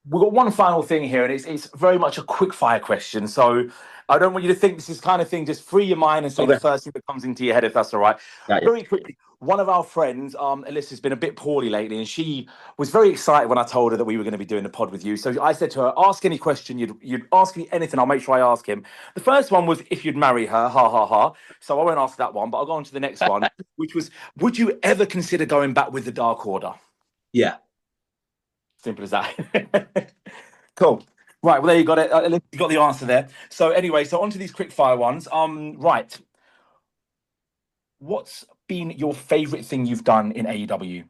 We've got one final thing here, and it's very much a quick fire question. So I don't want you to think this is kind of thing. Just free your mind and say the first thing that comes into your head, if that's all right. Very quickly, one of our friends, Alyssa, has been a bit poorly lately, and she was very excited when I told her that we were going to be doing the pod with you. So I said to her, ask any question. You'd ask me anything. I'll make sure I ask him. The first one was if you'd marry her, ha, ha, ha. So I won't ask that one, but I'll go on to the next one, which was, would you ever consider going back with the Dark Order? Yeah. Simple as that. Cool. Right. Well, there you got it. You got the answer there. So anyway, on to these quick fire ones. Right. What's been your favorite thing you've done in AEW?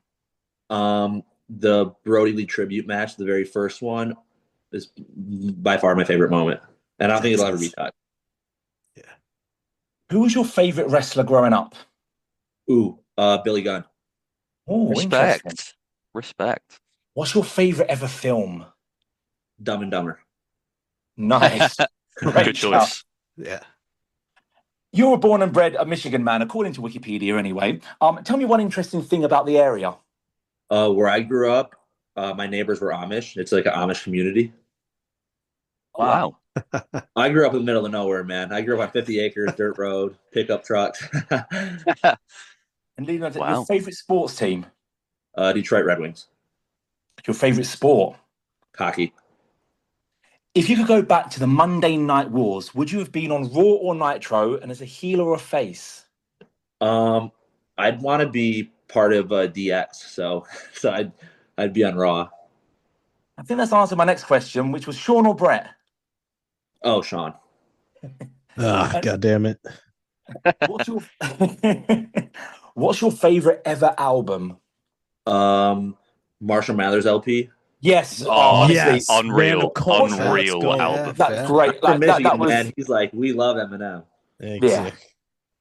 The Brody Lee tribute match, the very first one, is by far my favorite moment, and I don't think it'll ever be touched. Yeah. Who was your favorite wrestler growing up? Billy Gunn. Oh, respect. What's your favorite ever film? Dumb and Dumber. Nice. Good choice. Yeah. You were born and bred a Michigan man, according to Wikipedia anyway. Tell me one interesting thing about the area. Where I grew up, my neighbors were Amish. It's like an Amish community. Wow. I grew up in the middle of nowhere, man. I grew up on 50 acres, dirt road, pickup trucks. And leading on to your Wow. favorite sports team, Detroit Red Wings, your favorite sport. hockey. If you could go back to the Monday Night Wars, would you have been on Raw or Nitro, and as a heel or a face? I'd want to be part of DX, so I'd be on Raw. I think that's answered my next question, which was Sean or Brett. Oh, Sean. God damn it. What's your What's your favorite ever album? Marshall Mathers LP. Yes, Oh, honestly, yes. unreal, Random culture. unreal Let's go. album. that's fair. great. From Michigan, That was man. He's like, we love Eminem. yeah.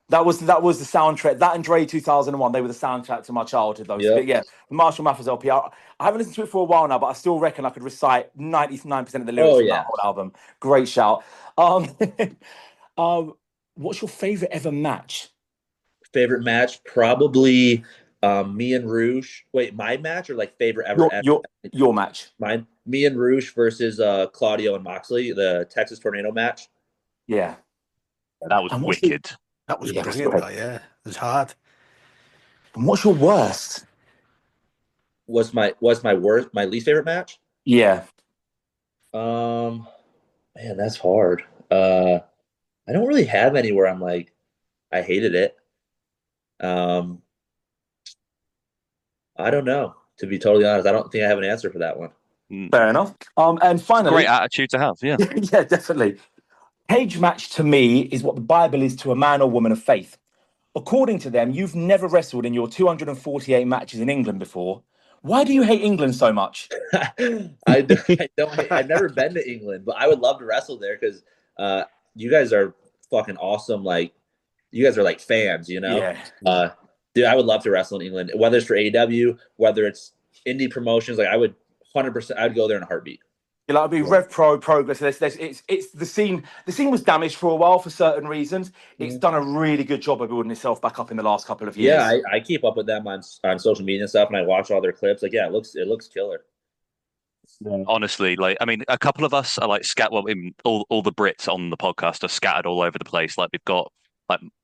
That was the soundtrack. That and Dre 2001, they were the soundtrack to my childhood. Those, Yep. but yeah, the Marshall Mathers LP. I haven't listened to it for a while now, but I still reckon I could recite 99% of the lyrics from that whole album. Great shout. What's your favorite ever match? Favorite match? Probably me and Rouge. Wait, my match or like favorite ever? Your match. Mine. Me and Rouge versus Claudio and Moxley, the Texas Tornado match. Yeah. That was wicked. That was Yeah, brilliant. that's That, yeah, it was hard. And what's your worst? Was my worst, my least favorite match? Yeah. Man, that's hard. I don't really have anywhere I'm like, I hated it. I don't know. To be totally honest, I don't think I have an answer for that one. Fair enough. And finally, Great attitude to have. Yeah. yeah, definitely. Cage match to me is what the Bible is to a man or woman of faith. According to them, you've never wrestled in your 248 matches in England before. Why do you hate England so much? I've never been to England, but I would love to wrestle there because you guys are fucking awesome. Like, you guys are like fans, you know? Yeah. Dude, I would love to wrestle in England, whether it's for AEW, whether it's indie promotions. Like, I would 100%, I'd go there in a heartbeat. Yeah, like, it'd be Rev Pro Progress. It's the scene. The scene was damaged for a while for certain reasons. It's done a really good job of building itself back up in the last couple of years. Yeah, I keep up with them on social media and stuff, and I watch all their clips. Like, yeah, it looks killer. Honestly, like, I mean, a couple of us are like all the Brits on the podcast are scattered all over the place. Like, we've got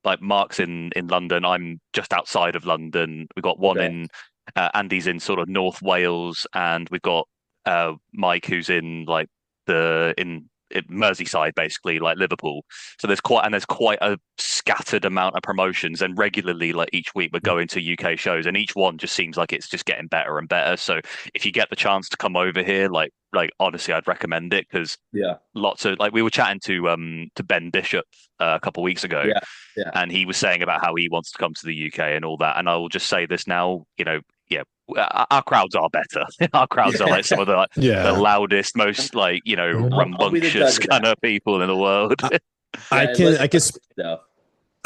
like Mark's in London. I'm just outside of London. We've got one in Andy's in sort of North Wales, and we've got Mike who's in like in Merseyside, basically, like Liverpool. So there's quite a scattered amount of promotions, and regularly, like each week, we're going to UK shows, and each one just seems like it's just getting better and better. So if you get the chance to come over here, like honestly, I'd recommend it, because lots of, like, we were chatting to Ben Bishop a couple of weeks ago, and he was saying about how he wants to come to the UK and all that. And I will just say this now, our crowds are better. Our crowds are like some of the the loudest, most rambunctious kind of people in the world. I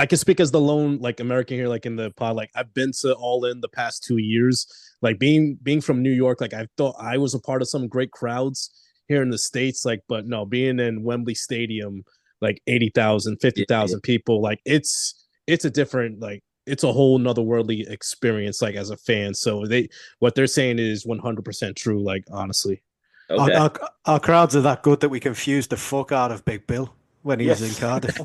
can speak as the lone like American here, like in the pod. Like, I've been to All In the past 2 years. Like, being from New York, like, I thought I was a part of some great crowds here in the States. Like, but no, being in Wembley Stadium, like 80,000, 50,000 people, like it's a different, like, it's a whole nother worldly experience, like, as a fan. So what they're saying is 100% true, like, honestly. Okay. Our crowds are that good that we confused the fuck out of Big Bill when he was in Cardiff.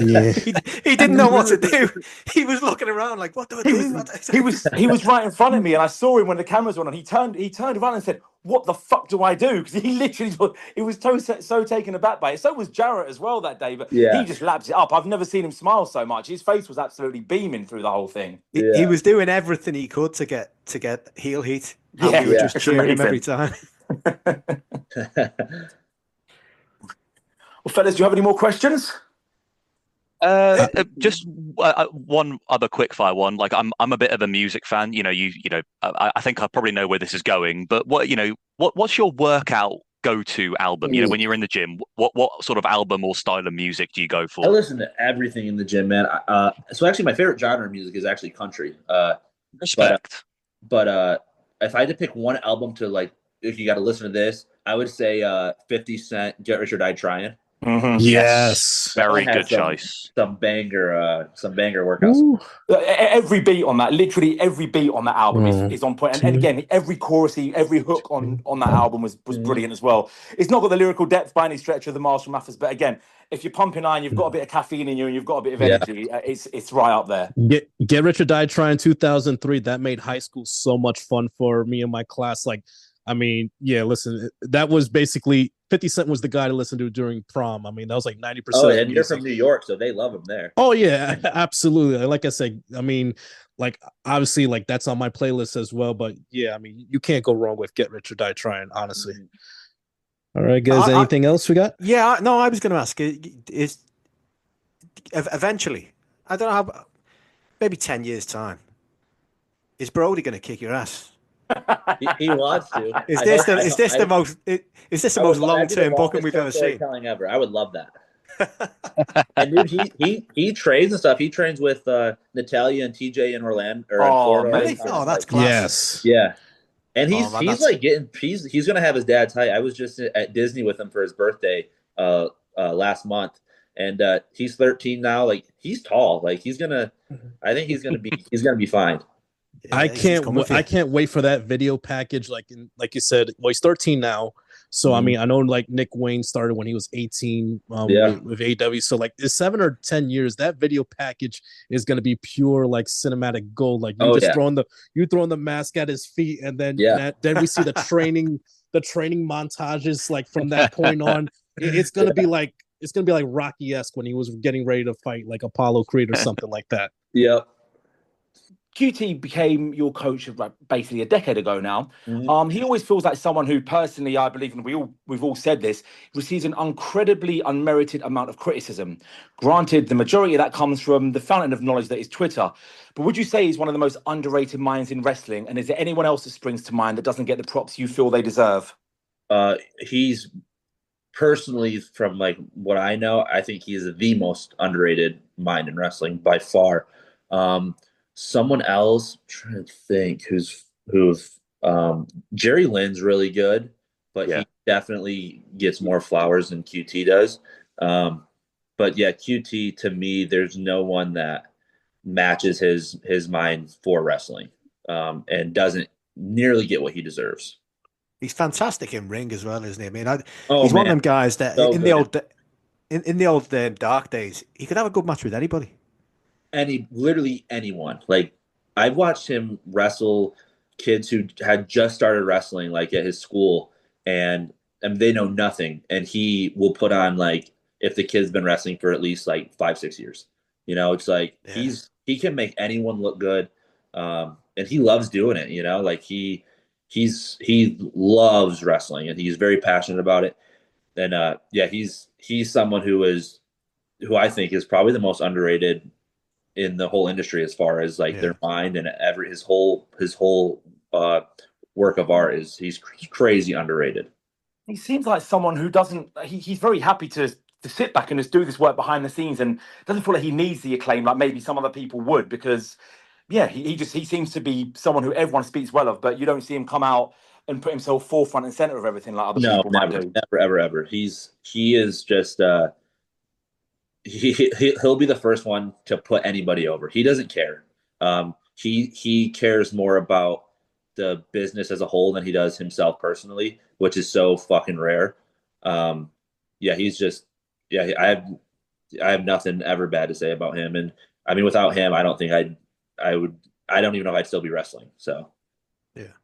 Yeah. he didn't know what to do. He was looking around like, what do I do? He was right in front of me, and I saw him when the cameras were on. He turned around and said, "What the fuck do I do?" Because he literally was so taken aback by it. So was Jarrett as well that day, but he just laps it up. I've never seen him smile so much. His face was absolutely beaming through the whole thing. He was doing everything he could to get heel heat. And we were just cheering him every time. Well, fellas, do you have any more questions? Just one other quick fire one. Like, I'm a bit of a music fan. I think I probably know where this is going. But what's your workout go-to album? When you're in the gym, what sort of album or style of music do you go for? I listen to everything in the gym, man. So actually, my favorite genre of music is actually country. Respect. But if I had to pick one album to, like, if you got to listen to this, I would say 50 Cent, Get Rich or Die Trying. Yes. Very That one good had choice. Some banger workouts. Ooh. Every beat on that, literally every beat on that album is on point. And Two. again, every chorus, every hook on that album was brilliant as well. It's not got the lyrical depth by any stretch of the Marshall Mathers, but again, if you're pumping iron, you've got a bit of caffeine in you and you've got a bit of energy, it's right up there. Get Rich or Die Trying 2003, that made high school so much fun for me and my class. Like, I mean, yeah, listen, that was basically 50 Cent was the guy to listen to during prom. I mean, that was like 90%. Oh, and you're from New York, so they love him there. Oh, yeah, absolutely. Like I said, I mean, like, obviously, like, that's on my playlist as well. But yeah, I mean, you can't go wrong with Get Rich or Die Trying, honestly. All right, guys, anything else we got? Yeah, no, I was going to ask, is eventually, I don't know how, maybe 10 years' time, is Brody going to kick your ass? He wants to. Is this the most long-term booking we've ever seen? Ever. I would love that. And dude, he trains and stuff. He trains with Natalia and TJ in Orlando or in Florida. Really? Oh, that's class. Yes. Yeah. And he's gonna have his dad's height. I was just at Disney with him for his birthday last month, and he's 13 now. Like, he's tall. Like, I think he's gonna be fine. Yeah, I can't wait for that video package. Like you said, well, he's 13 now. So I mean, I know like Nick Wayne started when he was 18 with AEW. So like, in 7 or 10 years, that video package is going to be pure like cinematic gold. Like, throwing the mask at his feet, and then then we see the training montages like from that point on. It's gonna be like Rocky-esque when he was getting ready to fight like Apollo Creed or something like that. Yep. QT became your coach basically a decade ago now. He always feels like someone who, personally, I believe, and we've all said this, receives an incredibly unmerited amount of criticism. Granted, the majority of that comes from the fountain of knowledge that is Twitter. But would you say he's one of the most underrated minds in wrestling? And is there anyone else that springs to mind that doesn't get the props you feel they deserve? He's personally, from like what I know, I think he's the most underrated mind in wrestling by far. Someone else, I'm trying to think who's Jerry Lynn's really good, but he definitely gets more flowers than QT does. But yeah, QT, to me, there's no one that matches his mind for wrestling, and doesn't nearly get what he deserves. He's fantastic in ring as well, isn't he? I mean, he's one of them guys that in the old dark days, he could have a good match with anybody. Literally anyone. Like, I've watched him wrestle kids who had just started wrestling, like at his school, and they know nothing, and he will put on, like, if the kid's been wrestling for at least like 5-6 years, it's like he can make anyone look good, and he loves doing it. Like, he loves wrestling, and he's very passionate about it. And he's someone who I think is probably the most underrated in the whole industry, as far as like their mind and his whole work of art he's crazy underrated. He seems like someone who he's very happy to sit back and just do this work behind the scenes, and doesn't feel like he needs the acclaim like maybe some other people would, because he seems to be someone who everyone speaks well of, but you don't see him come out and put himself forefront and center of everything like other people might do. Never, ever. He is just he'll be the first one to put anybody over. He doesn't care. He cares more about the business as a whole than he does himself personally, which is so fucking rare. He's just I have nothing ever bad to say about him. And I mean, without him, I don't think I don't even know if I'd still be wrestling. So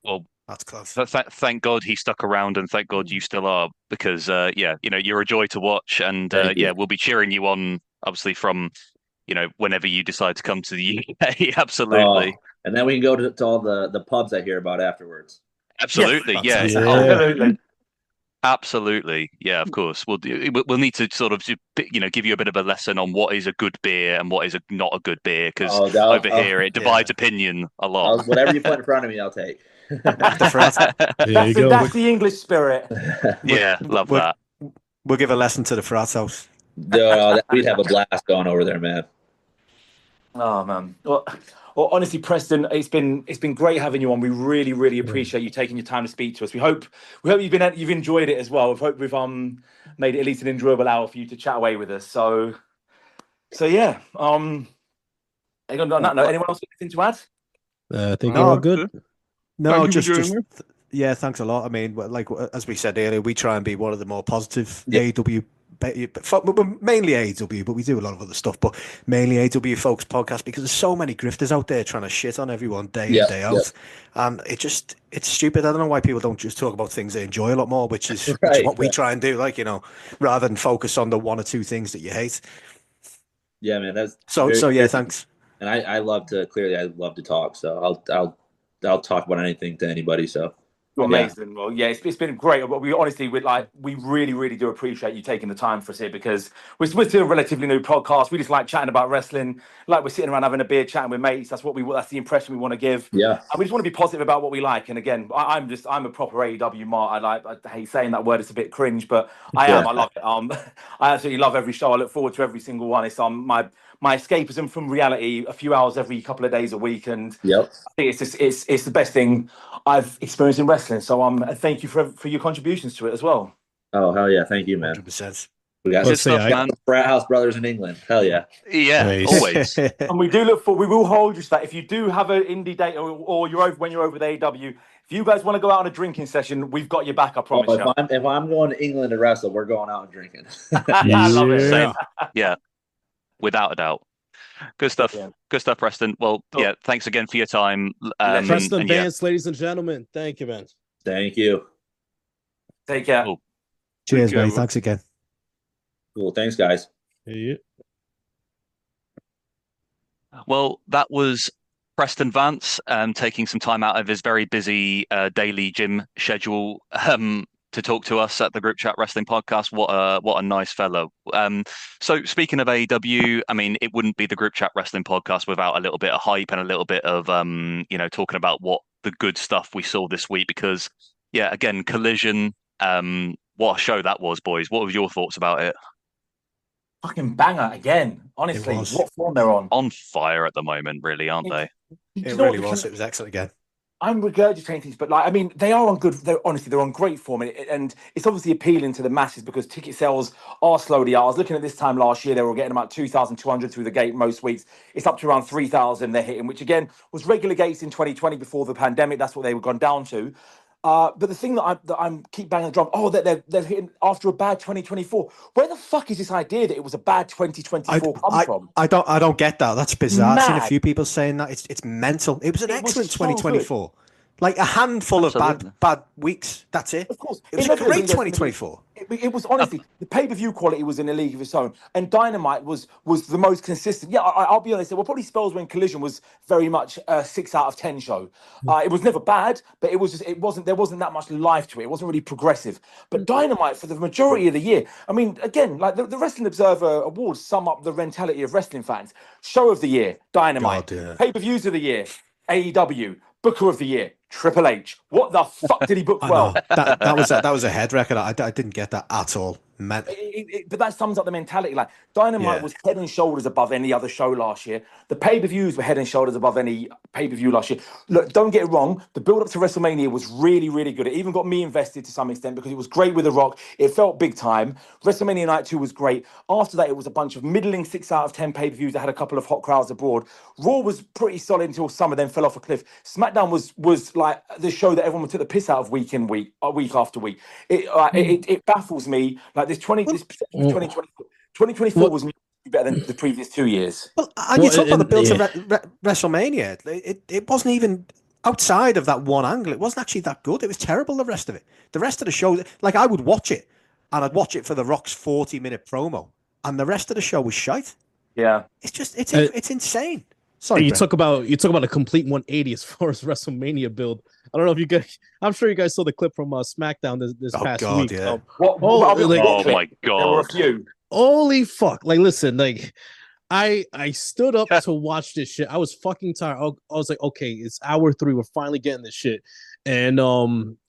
well, that's close. Thank God he stuck around, and thank God you still are, because you're a joy to watch, and we'll be cheering you on, obviously, from whenever you decide to come to the UK. Absolutely. And then we can go to all the pubs I hear about afterwards. Absolutely, absolutely. Absolutely, yeah, of course. We'll need to sort of give you a bit of a lesson on what is a good beer and what is not a good beer, because over here it divides opinion a lot. Whatever you put in front of me, I'll take. There you go. That's the English spirit. Yeah, love that. We'll give a lesson to the Frat House. We'd have a blast going over there, man. Oh man. Well, Well, honestly, Preston, it's been great having you on. We really appreciate you taking your time to speak to us. We hope you've enjoyed it as well. We hope we've made it at least an enjoyable hour for you to chat away with us. So yeah. On that note, anyone else got anything to add? I think we're all good. No, just yeah, thanks a lot. I mean, like as we said earlier, we try and be one of the more positive AEW, mainly AEW, but we do a lot of other stuff, but mainly AEW focused podcast because there's so many grifters out there trying to shit on everyone day in, day out. And it's stupid. I don't know why people don't just talk about things they enjoy a lot more, which is what we try and do, like, you know, rather than focus on the one or two things that you hate. Yeah, man. That's so yeah, thanks. And I love to talk, so I'll talk about anything to anybody. So amazing. Well, yeah, it's been great. But we honestly, we really do appreciate you taking the time for us here, because we're still a relatively new podcast. We just like chatting about wrestling, like we're sitting around having a beer, chatting with mates. That's the impression we want to give. Yeah, and we just want to be positive about what we like. And again, I'm a proper AEW mart. I hate saying that word; it's a bit cringe, but I am. I love it. I absolutely love every show. I look forward to every single one. It's my escapism from reality, a few hours every couple of days a week, and I think it's the best thing I've experienced in wrestling. So thank you for your contributions to it as well. Oh hell yeah, thank you, man. 100%. We got Frat House brothers in England. Hell yeah. Yeah, always. And we will hold you to that. If you do have an indie date or when you're over with AEW, if you guys want to go out on a drinking session, we've got your back, I promise you. If I'm going to England to wrestle, we're going out and drinking. I love it. Same. Yeah. Without a doubt. Good stuff. Yeah. Good stuff, Preston. Well, yeah, thanks again for your time. Preston Vance, ladies and gentlemen. Thank you, man. Thank you. Take care. Cool. Cheers, mate. Thanks again. Cool. Thanks, guys. Yeah. Well, that was Preston Vance taking some time out of his very busy daily gym schedule to talk to us at the Group Chat Wrestling Podcast. What a nice fellow. So speaking of AEW, I mean, it wouldn't be the Group Chat Wrestling Podcast without a little bit of hype and a little bit of talking about what the good stuff we saw this week, because yeah, again, Collision, what a show that was, boys. What were your thoughts about it? Fucking banger again. Honestly, what form they're on. On fire at the moment, really, aren't they? It really was. It was excellent again. I'm regurgitating things, but they are on good. They're on great form, and it's obviously appealing to the masses because ticket sales are slowly out. I was looking at this time last year; they were getting about 2,200 through the gate most weeks. It's up to around 3,000 they're hitting, which again was regular gates in 2020 before the pandemic. That's what they were gone down to. But the thing that I'm keep banging the drum, they're hitting after a bad 2024. Where the fuck is this idea that it was a bad 2024 come from? I don't get that. That's bizarre. I've seen a few people saying that. It's mental. It was an excellent 2024. Good. Like a handful of bad weeks. That's it. Of course. It was a great 2024. It was honestly, the pay-per-view quality was in a league of its own. And Dynamite was the most consistent. Yeah, I'll be honest. There were probably spells when Collision was very much a 6 out of 10 show. It was never bad, but there wasn't that much life to it. It wasn't really progressive. But Dynamite, for the majority of the year, I mean, again, like the Wrestling Observer Awards sum up the mentality of wrestling fans. Show of the year, Dynamite. Pay-per-views of the year, AEW. Booker of the year, Triple H. What the fuck did he book well? That was a head record. I didn't get that at all. But that sums up the mentality. Like Dynamite was head and shoulders above any other show last year. The pay-per-views were head and shoulders above any pay-per-view last year. Look, don't get it wrong. The build-up to WrestleMania was really, really good. It even got me invested to some extent because it was great with The Rock. It felt big time. WrestleMania Night 2 was great. After that, it was a bunch of middling 6 out of 10 pay-per-views that had a couple of hot crowds abroad. Raw was pretty solid until summer, then fell off a cliff. SmackDown was like the show that everyone took the piss out of week after week. It baffles me. Like this 2024 was better than the previous 2 years. Well, and you talk about the build to WrestleMania. It wasn't even outside of that one angle. It wasn't actually that good. It was terrible, the rest of it. The rest of the show, like I would watch it, and I'd watch it for The Rock's 40-minute promo, and the rest of the show was shite. Yeah. It's insane. Sorry, you talk about a complete 180 as far as WrestleMania build. I don't know if you guys. I'm sure you guys saw the clip from SmackDown this past week. Yeah. Oh my god! There were a few. Holy fuck! Like, listen, like, I stood up to watch this shit. I was fucking tired. I was like, okay, it's hour 3. We're finally getting this shit. And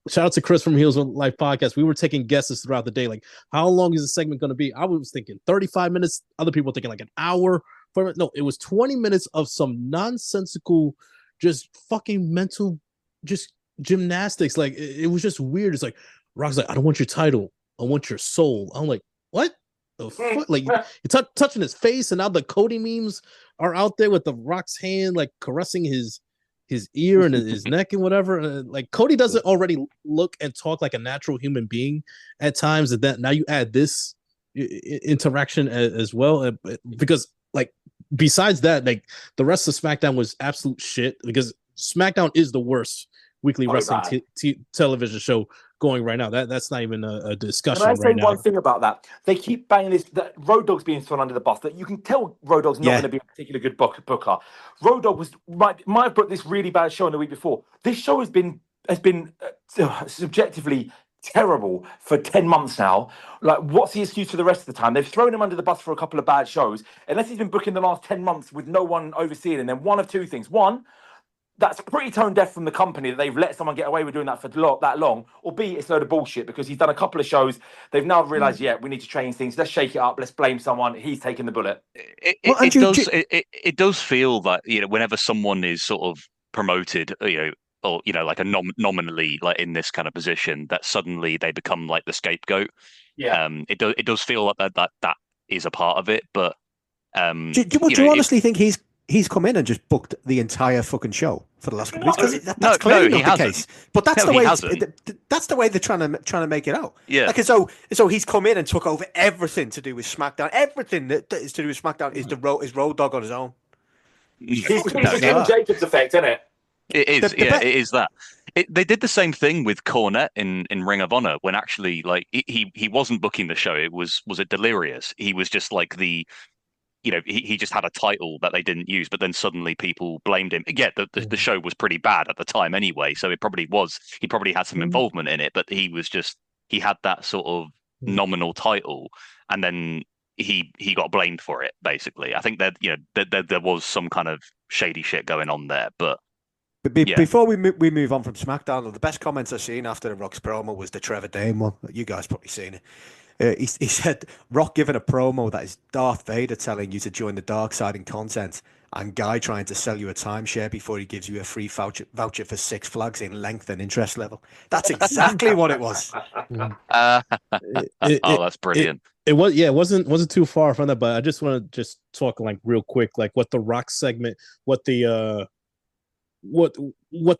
shout out to Chris from Heels on Life Podcast. We were taking guesses throughout the day, like, how long is the segment going to be? I was thinking 35 minutes. Other people were thinking like an hour. No, it was 20 minutes of some nonsensical, just fucking mental, just gymnastics. Like it was just weird. It's like Rock's like, I don't want your title, I want your soul. I'm like, what the fuck? Like you're touching his face, and now the Cody memes are out there with the Rock's hand like caressing his ear and his neck and whatever. Like Cody doesn't already look and talk like a natural human being at times, and that now you add this interaction as well, because like besides that, like the rest of SmackDown was absolute shit, because SmackDown is the worst weekly wrestling television show going right now. That's not even a discussion. Can I say right one now. thing about that? They keep banging this, that Road Dogg's being thrown under the bus. That you can tell Road Dogg's not going to be a particularly good booker. Road Dogg might have put this really bad show in the week before. This show has been subjectively terrible for 10 months now. Like, what's the excuse for the rest of the time? They've thrown him under the bus for a couple of bad shows. Unless he's been booking the last 10 months with no one overseeing, and then one of two things. One, that's pretty tone deaf from the company that they've let someone get away with doing that for that long. Or B, it's a load of bullshit, because he's done a couple of shows. They've now realised, we need to change things. Let's shake it up. Let's blame someone. He's taking the bullet. It does feel that, whenever someone is sort of promoted, or like a nominally like in this kind of position, that suddenly they become like the scapegoat. It does feel like that is a part of it. But do you honestly think he's come in and just booked the entire fucking show for the last couple of weeks? Because that's clearly not the case. But that's the way. That's the way they're trying to make it out. Yeah. Like so he's come in and took over everything to do with SmackDown. Everything that is to do with SmackDown is Road Dogg on his own. It's the Jim Jacobs effect, isn't it? It is. It is that. They did the same thing with Cornette in Ring of Honor, when actually like he wasn't booking the show. Was it Delirious? He was just like the. He just had a title that they didn't use, but then suddenly people blamed him. Yeah, the show was pretty bad at the time anyway, so he probably had some involvement in it, but he had that sort of nominal title, and then he got blamed for it, basically. I think that there was some kind of shady shit going on there, but before we move on from SmackDown, the best comments I've seen after the Rock's promo was the Trevor Dame one. You guys probably seen it. He said, Rock giving a promo that is Darth Vader telling you to join the dark side in content, and Guy trying to sell you a timeshare before he gives you a free voucher for Six Flags in length and interest level. That's exactly what it was. That's brilliant. It wasn't too far from that, but I just want to just talk like real quick, like what the Rock segment, what the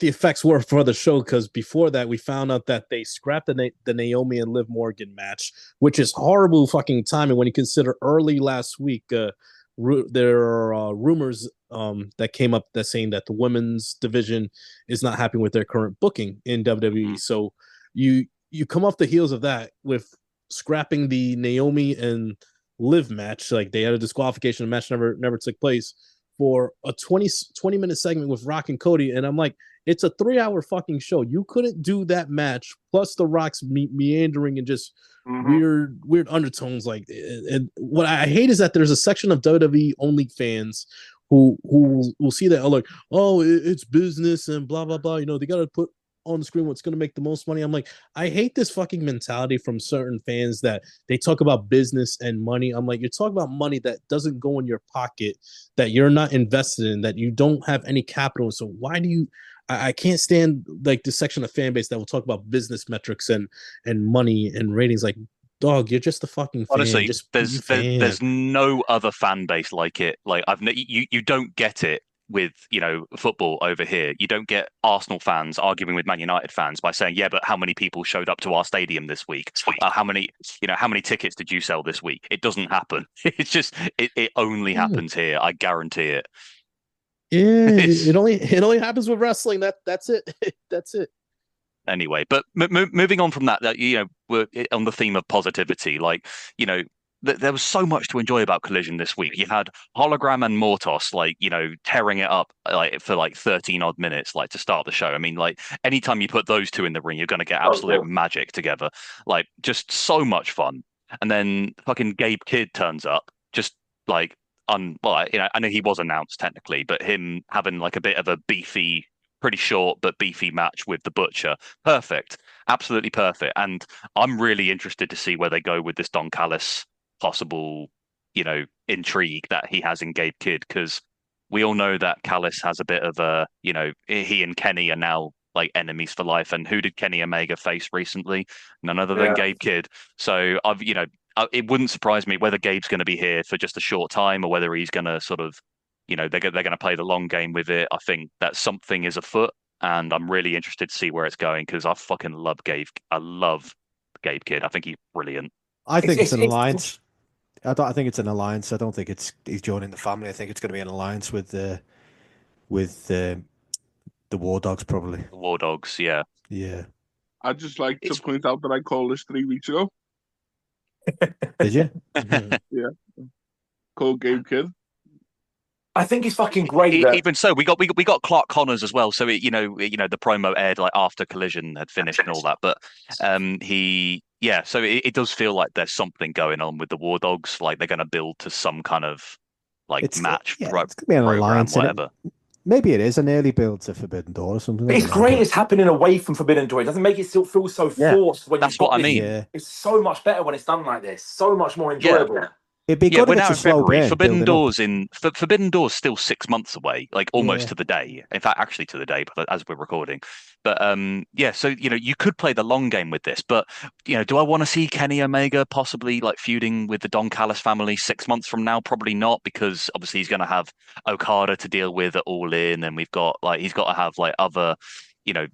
effects were for the show, because before that we found out that they scrapped the Naomi and Liv Morgan match, which is horrible fucking timing when you consider early last week there are rumors that came up that saying that the women's division is not happy with their current booking in WWE. So you come off the heels of that with scrapping the Naomi and Liv match. Like, they had a disqualification, the match never took place, for a 20-minute segment with Rock and Cody. And I'm like, it's a 3-hour fucking show. You couldn't do that match plus the Rock's meandering and just weird undertones. Like, and what I hate is that there's a section of WWE only fans who will see that, like, it's business and blah blah blah. They got to put on the screen what's going to make the most money. I'm like, I hate this fucking mentality from certain fans that they talk about business and money. I'm like, you're talking about money that doesn't go in your pocket, that you're not invested in, that you don't have any capital. So why do you? I can't stand like this section of fan base that will talk about business metrics and money and ratings. Like, dog, you're just a fucking fan. Honestly, there's no other fan base like it. Like, you don't get it with football over here. You don't get Arsenal fans arguing with Man United fans by saying, yeah, but how many people showed up to our stadium this week? How many tickets did you sell this week? It doesn't happen. It's just it only happens here. I guarantee it. Yeah, it only happens with wrestling. That's it. That's it. Anyway, but moving on from that, we're on the theme of positivity. Like, there was so much to enjoy about Collision this week. You had Hologram and Mortos, like, tearing it up like for like 13 odd minutes, like to start the show. I mean, like, anytime you put those two in the ring, you're going to get absolute magic together. Like, just so much fun. And then fucking Gabe Kidd turns up, just like I know he was announced technically, but him having like a bit of a beefy, pretty short but beefy match with the Butcher, perfect, absolutely perfect. And I'm really interested to see where they go with this Don Callis possible intrigue that he has in Gabe Kidd, because we all know that Callis has a bit of a, he and Kenny are now like enemies for life. And who did Kenny Omega face recently? None other than Gabe Kidd. So it wouldn't surprise me whether Gabe's going to be here for just a short time or whether he's going to sort of, they're going to play the long game with it. I think that something is afoot, and I'm really interested to see where it's going, because I fucking love Gabe. I love Gabe Kidd. I think he's brilliant. I think it's an alliance. I think it's an alliance. I don't think he's joining the family. I think it's going to be an alliance with the War Dogs, probably. The War Dogs, yeah. Yeah. I'd just like to point out that I called this 3 weeks ago. Did you? Yeah. Called Gabe Kidd. I think it's fucking great. Even so, we got Clark Connors as well. So the promo aired like after Collision had finished and all that. But so it does feel like there's something going on with the War Dogs. Like they're going to build to some kind of match. It's going to be an alliance, whatever. Maybe it is an early build to Forbidden Door or something. But it's great. It's happening away from Forbidden Door. It doesn't make it still feel so forced. When that's what I mean. Yeah. It's so much better when it's done like this. So much more enjoyable. Yeah. It'd be good if it's a slow burn. Forbidden Door's still 6 months away, like almost to the day. In fact, actually to the day, but as we're recording. But so you could play the long game with this, but do I want to see Kenny Omega possibly like feuding with the Don Callis family 6 months from now? Probably not, because obviously he's going to have Okada to deal with at All In, and we've got he's got to have like other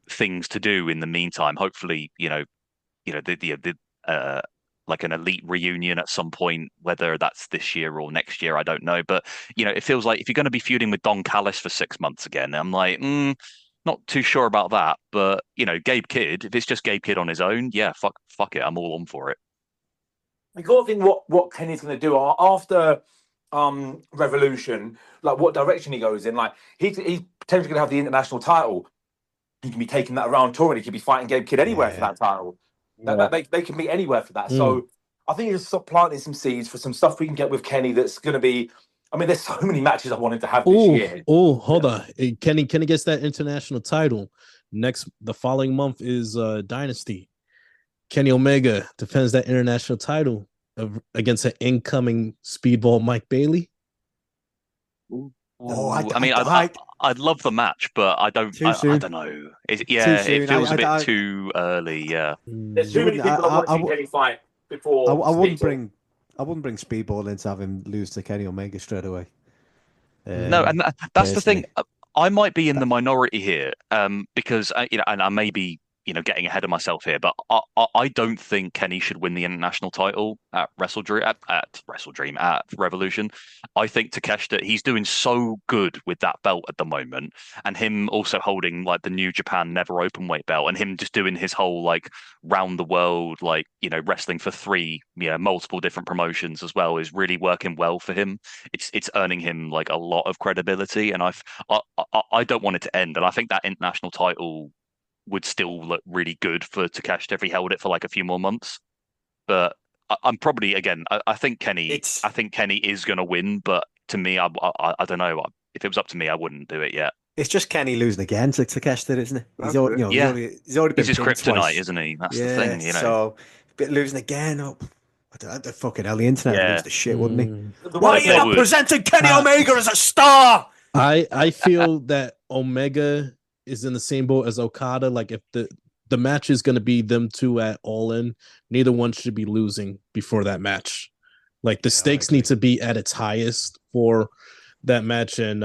things to do in the meantime. Hopefully, like an elite reunion at some point, whether that's this year or next year, I don't know. But it feels like if you're going to be feuding with Don Callis for 6 months again, I'm like, not too sure about that. But Gabe Kidd, if it's just Gabe Kidd on his own, yeah, fuck it, I'm all on for it. You got to think what Kenny's going to do after Revolution, like what direction he goes in. Like he's potentially going to have the international title. He can be taking that around touring. He could be fighting Gabe Kidd anywhere for that title. They can be anywhere for that. So I think he's stop planting some seeds for some stuff we can get with Kenny that's going to be. I mean, there's so many matches I wanted to have this year. Oh, hold on. Kenny gets that international title. The following month is Dynasty. Kenny Omega defends that international title against an incoming Speedball Mike Bailey. I'd love the match, but I don't know. It feels a bit too early. Yeah, there's too many people that want to see Kenny fight before. I wouldn't bring Speedball in to have him lose to Kenny Omega straight away. No, and that's the thing. I might be in the minority here, because and I may be getting ahead of myself here, but I don't think Kenny should win the international title at at Revolution. I think Takeshita, he's doing so good with that belt at the moment, and him also holding like the New Japan Never Openweight belt, and him just doing his whole like round the world, like wrestling for three multiple different promotions as well, is really working well for him. It's earning him like a lot of credibility, and I don't want it to end, and I think that international title would still look really good for Takeshita if he held it for like a few more months. But I'm probably, again, I think Kenny is going to win, but to me, I don't know. If it was up to me, I wouldn't do it yet. It's just Kenny losing again to Takeshita, isn't it? He's already been his kryptonite, twice. Isn't he? That's the thing, So, but losing again, the fucking hell, the internet would lose the shit, wouldn't he? Why are you not presenting Kenny Omega as a star? I feel that Omega is in the same boat as Okada. Like if the match is going to be them two at All In, neither one should be losing before that match. Like the stakes need to be at its highest for that match. And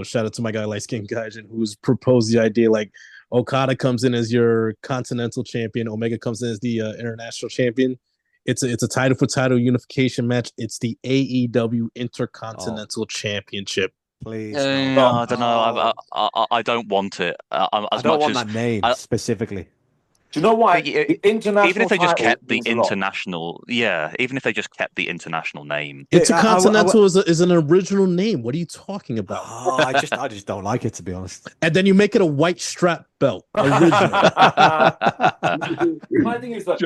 shout out to my guy Light Skin Gaijin, who's proposed the idea like Okada comes in as your continental champion, Omega comes in as the international champion. It's a title for title unification match. It's the AEW Intercontinental Championship. Please. I don't know. I don't want it. I don't want that name specifically. Do you know why? Even if they just kept the international, even if they just kept the international name. Intercontinental is an original name. What are you talking about? Oh, I just don't like it, to be honest. And then you make it a white strap belt. Original. My thing is that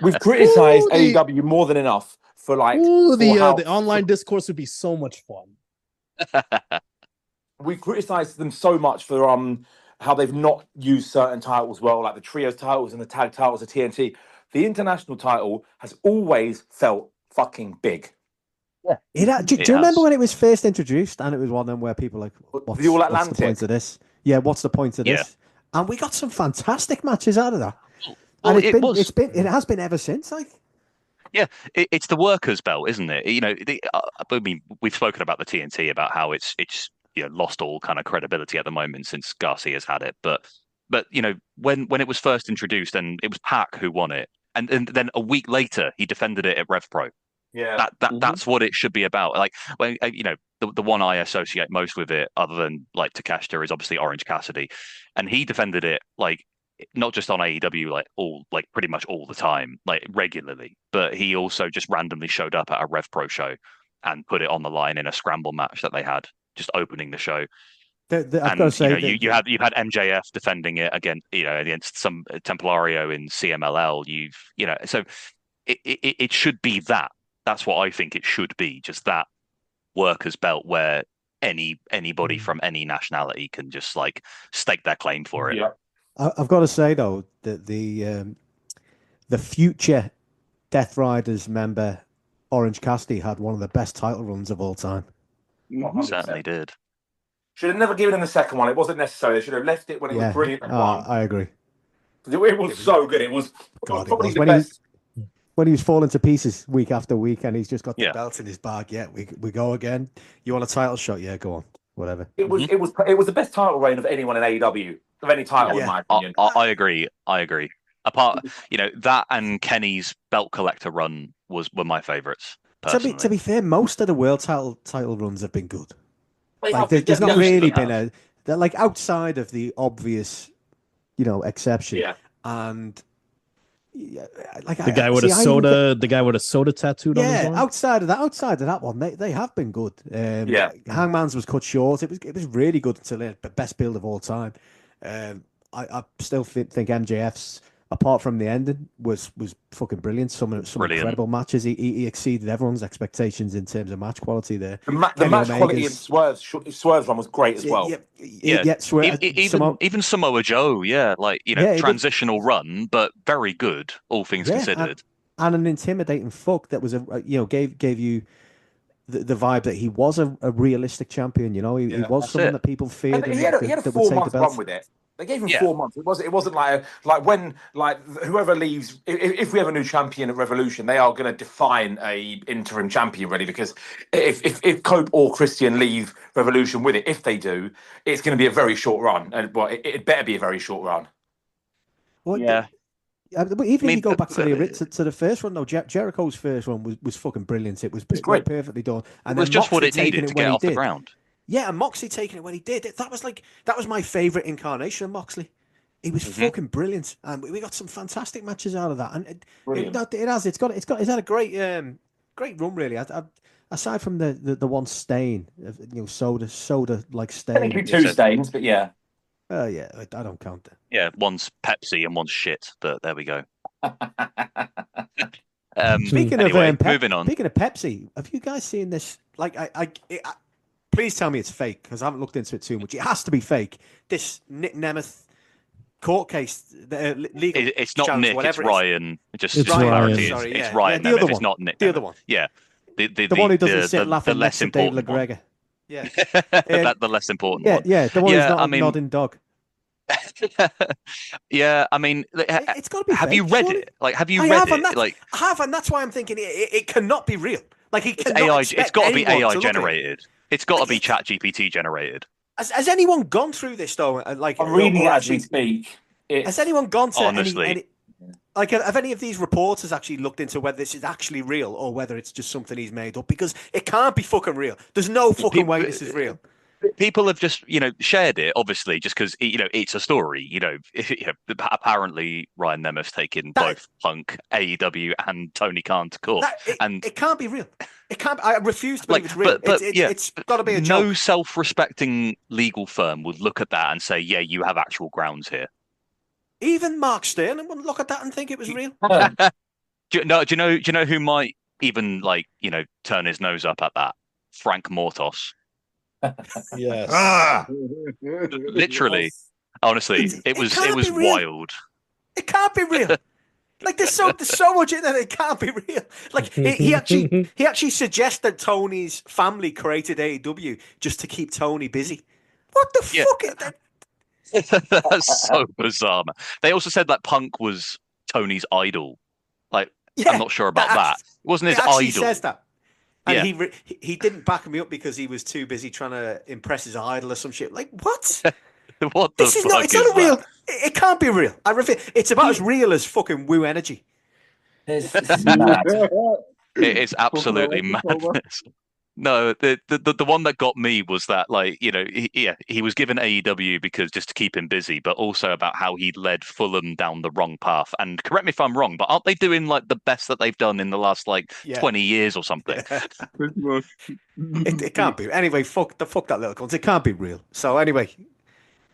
we've criticized AEW more than enough for like the online discourse would be so much fun. We criticized them so much for how they've not used certain titles well, like the trios titles and the tag titles of TNT. The international title has always felt fucking big. Yeah. Do you remember when it was first introduced and it was one of them where people were like, what's the point of this? Yeah, what's the point of this? And we got some fantastic matches out of that. Well, and it has been ever since. Like, yeah, it's the workers' belt, isn't it? You know, I mean, we've spoken about the TNT, about how it's lost all kind of credibility at the moment since Garcia's had it. But you know, when it was first introduced, and it was Pac who won it, and then a week later he defended it at Rev Pro. Yeah, that's what it should be about. Like, when you know, the one I associate most with it, other than like Takeshita, is obviously Orange Cassidy, and he defended it like not just on AEW, like pretty much all the time, like regularly. But he also just randomly showed up at a Rev Pro show and put it on the line in a scramble match that they had, just opening the show. I've got to say, you've had MJF defending it against some Templario in CMLL. So it should be that. That's what I think it should be. Just that workers' belt where anybody from any nationality can just like stake their claim for it. Yeah. I've got to say though that the future Death Riders member Orange Cassidy had one of the best title runs of all time. Certainly did. Should have never given him the second one. It wasn't necessary. They should have left it when it was brilliant. I agree. It was so good. It was probably the best. When he was falling to pieces week after week, and he's just got the belt in his bag. Yeah, we go again. You want a title shot? Yeah, go on. Whatever. It was the best title reign of anyone in AEW, of any title, in my opinion. I agree. Apart, that and Kenny's belt collector run were my favourites. To be fair, most of the world title runs have been good. Like, there's not really been they're like outside of the obvious, exception. Yeah. And like the guy with a soda tattooed on his arm. outside of that one, they have been good. Hangman's was cut short. It was really good until the best build of all time. I still think MJF's, apart from the ending, was fucking brilliant. Some incredible matches. He exceeded everyone's expectations in terms of match quality there. The match quality in Swerve's run was great as well. Even Samoa Joe, transitional run, but very good, all things considered. And an intimidating fuck that was gave you the vibe that he was a realistic champion. He was someone that people feared. And he had a 4-month run with it. They gave him 4 months. It wasn't like when whoever leaves. If we have a new champion at Revolution, they are going to define a interim champion really, because if Cope or Christian leave Revolution with it, if they do, it's going to be a very short run, and it better be a very short run. Well, yeah. Even if you go back to the first one, though, Jericho's first one was fucking brilliant. It was great, perfectly done. And it was just what it needed to get off the ground. Yeah, and Moxley taking it when he did. That was my favourite incarnation of Moxley. He was fucking brilliant, and we got some fantastic matches out of that. And it's had a great run really. Aside from the one stain, soda like stain. Technically two stains, but yeah. Oh yeah, I don't count that. Yeah, one's Pepsi and one's shit, but there we go. Speaking moving on. Speaking of Pepsi, have you guys seen this? Like, please tell me it's fake, because I haven't looked into it too much. It has to be fake. This Nick Nemeth court case, legal. It's not challenge, Nick. It's Ryan. It's Ryan. Sorry, it's Ryan. The other It's not Nick. The other one. Yeah. The one who doesn't sit laughing less next to Dave important McGregor. Yeah. The less important one. Yeah. The one who's not a nodding dog. Yeah, I mean, it's got to be. Have fake, you read surely? it? Like, have you read it? I have, and that's why I'm thinking it cannot be real. Like, it's AI. It's got to be AI generated. It's got to be Chat GPT generated. Has anyone gone through this though? Like, I'm reading it as we speak. Has anyone gone to honestly? Like, have any of these reporters actually looked into whether this is actually real or whether it's just something he's made up? Because it can't be fucking real. There's no fucking way this is real. People have just, shared it, obviously, just because, it's a story. Apparently Ryan Nemeth's taken both Punk, AEW, and Tony Khan to court. It can't be real. It can't. I refuse to believe it's real. It's got to be a joke. No self-respecting legal firm would look at that and say, yeah, you have actual grounds here. Even Mark Sterling wouldn't look at that and think it was real. Do you know who might even turn his nose up at that? Frank Mortos. Yes. Literally. Honestly, it was wild. It can't be real. Like there's so much in there. It can't be real. Like he actually suggests that Tony's family created AEW just to keep Tony busy. What the fuck is that? That's so bizarre, man. They also said that Punk was Tony's idol. Like, I'm not sure about that. It wasn't his idol. He says that. And he didn't back me up because he was too busy trying to impress his idol or some shit. Like, what? What the fuck it's not a real. It can't be real. I refuse. It's about as real as fucking Woo Energy. It's absolutely madness. No, the one that got me was that, like, you know, he was given AEW because just to keep him busy, but also about how he led Fulham down the wrong path. And correct me if I'm wrong, but aren't they doing like the best that they've done in the last 20 years or something? It can't be. Anyway, fuck that little cunt. It can't be real. So anyway,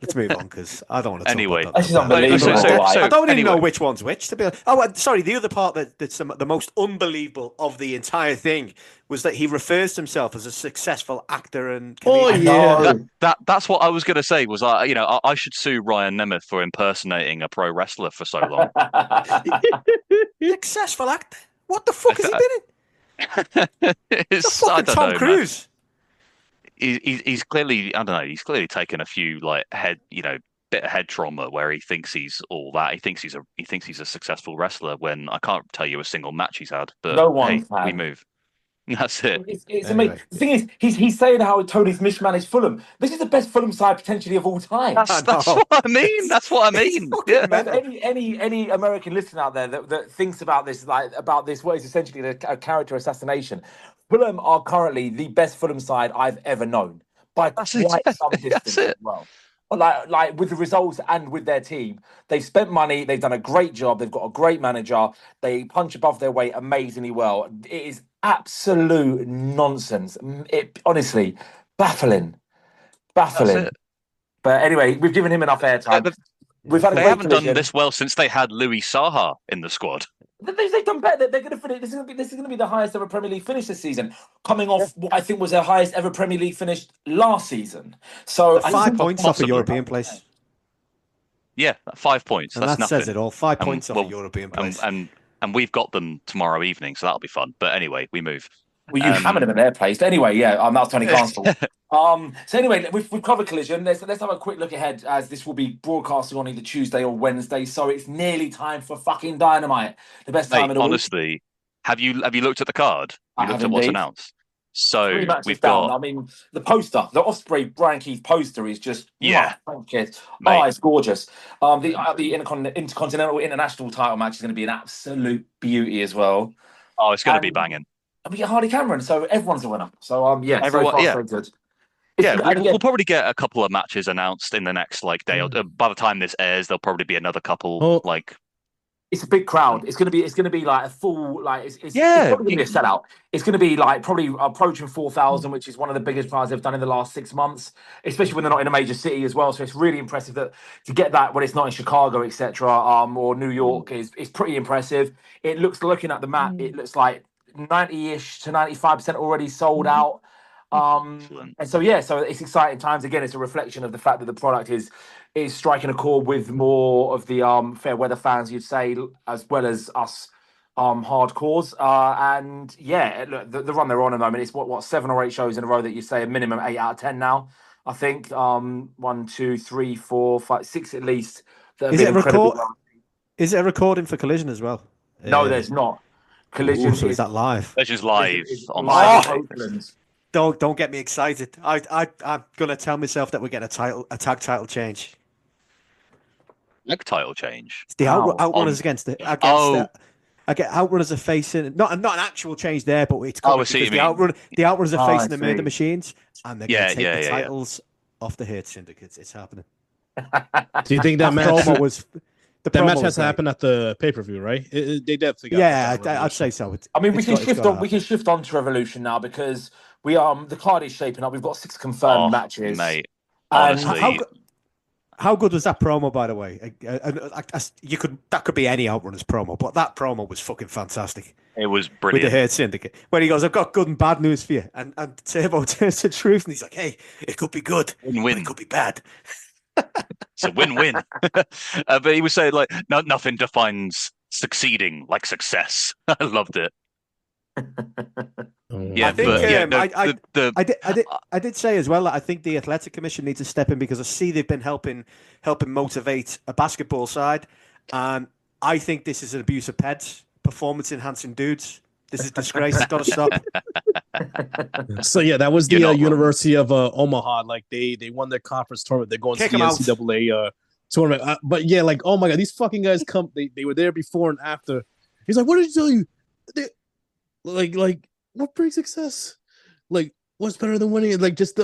let's move on because I don't want to talk about that. This is unbelievable. I don't even know which one's which. To be honest. Oh, sorry. The other part that's the most unbelievable of the entire thing was that he refers to himself as a successful actor and comedian. Oh yeah, that's what I was going to say. Was I should sue Ryan Nemeth for impersonating a pro wrestler for so long. Successful actor. What the fuck has he been in? It's fucking Tom Cruise. He's clearly, I don't know, he's clearly taken a few bit of head trauma where he thinks he's all that. He thinks he's a successful wrestler when I can't tell you a single match he's had. But no one hey, we move. That's it. It's amazing. The thing is, he's saying how Tony's mismanaged Fulham. This is the best Fulham side potentially of all time. That's what I mean. That's what I mean. Yeah. Any American listener out there that thinks about this, what is essentially a character assassination. Fulham are currently the best Fulham side I've ever known by quite some distance as well. Like with the results and with their team, they've spent money. They've done a great job. They've got a great manager. They punch above their weight amazingly well. It is absolute nonsense. It honestly baffling. But anyway, we've given him enough airtime. They haven't done this well since they had Louis Saha in the squad. They've done better. They're going to finish. This is going to be the highest ever Premier League finish this season, coming off what I think was their highest ever Premier League finish last season. So 5 points off a European place. Yeah, 5 points. And that's that nothing. says it all. 5 points off a European place. And we've got them tomorrow evening, so that'll be fun. But anyway, we move. Well, you hammered them in their place. Anyway, that's Tony Khan's fault. So anyway, we've covered Collision. Let's have a quick look ahead, as this will be broadcasting on either Tuesday or Wednesday. So it's nearly time for fucking Dynamite. The best time in the week. Honestly, have you looked at the card? I looked have at what's indeed. announced. So we've down. got. I mean, the poster, the Ospreay Brian Keith poster is just it's gorgeous. The Intercontinental International title match is going to be an absolute beauty as well. Oh, it's going to be banging. And we get Hardy Cameron, so everyone's a winner. So everyone, so good. We'll probably get a couple of matches announced in the next day. By the time this airs, there'll probably be another couple. It's a big crowd. It's gonna be like a full it's probably gonna be a sellout. It's gonna be like probably approaching 4,000, which is one of the biggest crowds they've done in the last 6 months, especially when they're not in a major city as well. So it's really impressive that to get that when it's not in Chicago, etc., or New York is pretty impressive. It looks, looking at the map, it looks like 90-ish to 95% already sold out. And so it's exciting times. Again, it's a reflection of the fact that the product is striking a chord with more of the fair weather fans, you'd say, as well as us hardcores. And look, the run they're on at the moment, it's what 7 or 8 shows in a row that you say a minimum 8 out of 10 now. I think 1, 2, 3, 4, 5, 6 at least. Is it a recording for Collision as well? No, there's not. Collision. So is that live? Collision's live on live. Don't get me excited. I'm gonna tell myself that we're getting a tag title change. Tag title change. It's the Outrunners against I get Outrunners are facing not an actual change there, but it's coming because the Outrunners are facing the Murder Machines, and they're going to take the titles off the Hurt Syndicates. It's happening. Do you think that match promo was? That match has to happen at the pay-per-view, right? They definitely got I'd say so. We can shift on to Revolution now because we the card is shaping up. We've got 6 confirmed matches. Mate, honestly, how good was that promo, by the way? That could be any Outrunners promo, but that promo was fucking fantastic. It was brilliant. With the Hurt Syndicate, when he goes, "I've got good and bad news for you," and Turbo turns to Truth, and he's like, "Hey, it could be good, but it could be bad." It's a win-win. But he was saying like, nothing defines succeeding like success. I loved it. I think I did say as well that I think the Athletic Commission needs to step in, because I see they've been helping motivate a basketball side, and I think this is an abuse of peds, performance enhancing dudes. This is disgrace. It's got to stop. So yeah, that was the University of Omaha. Like they won their conference tournament. They're going to the NCAA tournament. But yeah, like, oh my god, these fucking guys come. They were there before and after. He's like, what did he tell you? Like what brings success? Like what's better than winning? Like just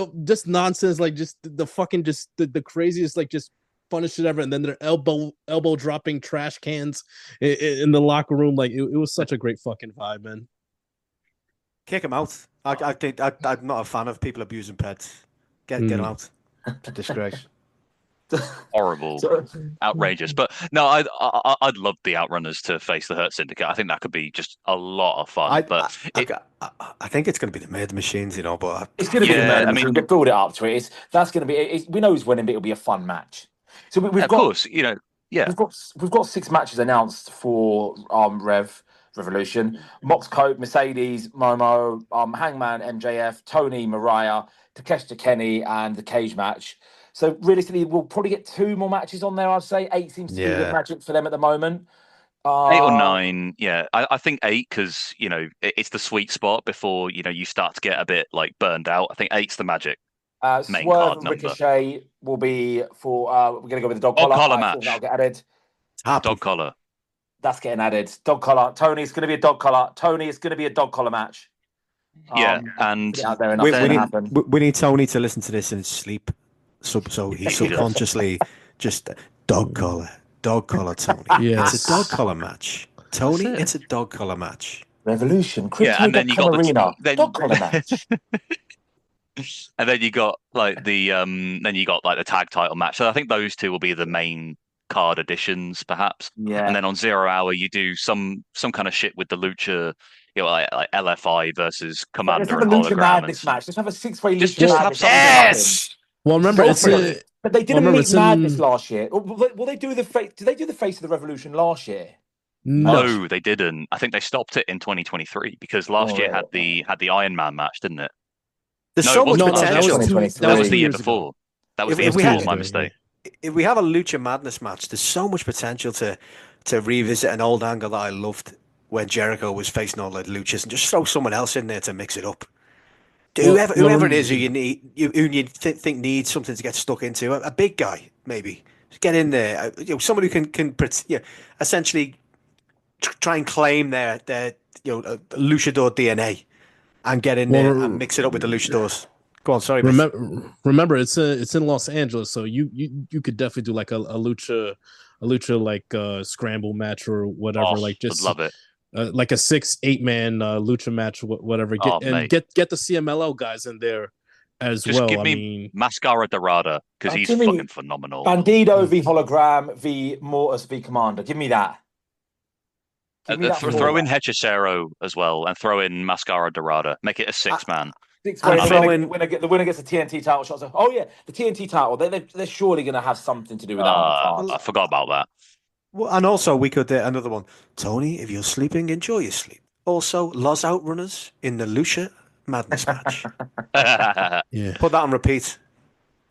nonsense. Like just the fucking the craziest, like just funnest shit ever. And then their elbow dropping trash cans in the locker room. Like it was such a great fucking vibe, man. Kick him out. I'm not a fan of people abusing pets. Get him out. It's a disgrace. Horrible, outrageous. But no, I'd love the Outrunners to face the Hurt Syndicate. I think that could be just a lot of fun. I think it's going to be the Murder Machines, but it's going to be the Murder Machines. We'll build it up to it. That's going to be. We know who's winning, but it'll be a fun match. So we've got, of course, we've got 6 matches announced for Revolution. Mox Cope, Mercedes, Momo, Hangman, MJF, Tony, Mariah, Takeshita Kenny, and the cage match. So realistically, we'll probably get 2 more matches on there. I'd say 8 seems to be the magic for them at the moment. 8 or 9, yeah. I think 8 because it's the sweet spot before you start to get a bit like burned out. I think 8's the magic. Main card number. Ricochet will be for. We're going to go with the dog collar match. That'll get added. Dog collar. That's getting added. Dog collar. Tony, it's going to be a dog collar. Tony, it's going to be a dog collar match. Yeah, and we need Tony to listen to this in his sleep. So he subconsciously just dog collar, Tony. Yes. It's a dog collar match. Tony, it's a dog collar match. Revolution. And then you got the dog collar match. And then you got like the the tag title match. So I think those 2 will be the main card additions, perhaps. Yeah. And then on 0 Hour, you do some kind of shit with the Lucha, like LFI versus Commander and Lucha Hologram. Madness match. Let's have a 6-way Lucha Madness. Yes. Well, remember, but they didn't meet Madness last year. Will they do the face? Did they do the face of the Revolution last year? No, they didn't. I think they stopped it in 2023 because last year had the Iron Man match, didn't it? There's so much potential. That was the year before. That was my mistake. If we have a Lucha Madness match, there's so much potential to revisit an old angle that I loved when Jericho was facing all the Luchas, and just throw someone else in there to mix it up. Whoever it is who you think needs something to get stuck into, a big guy maybe, just get in there. Someone who can essentially try and claim their luchador DNA and get in there and mix it up with the luchadors. Go on, sorry. Remember, it's in Los Angeles, so you could definitely do like a lucha like scramble match or whatever. Like just would love it. Like a 6-8 man lucha match, whatever. Get the CMLL guys in there as just well. Give me Mascara Dorada because he's fucking phenomenal. Bandido v Hologram v Mortis v Commander. Give me that. Throw in Hechicero as well, and throw in Mascara Dorada. Make it a 6-man. The winner gets a TNT title shot. So, the TNT title. They're surely going to have something to do with that. I forgot about that. Well, and also we could another one. Tony, if you're sleeping, enjoy your sleep. Also, Los Outrunners in the Lucha Madness match. Yeah. Put that on repeat.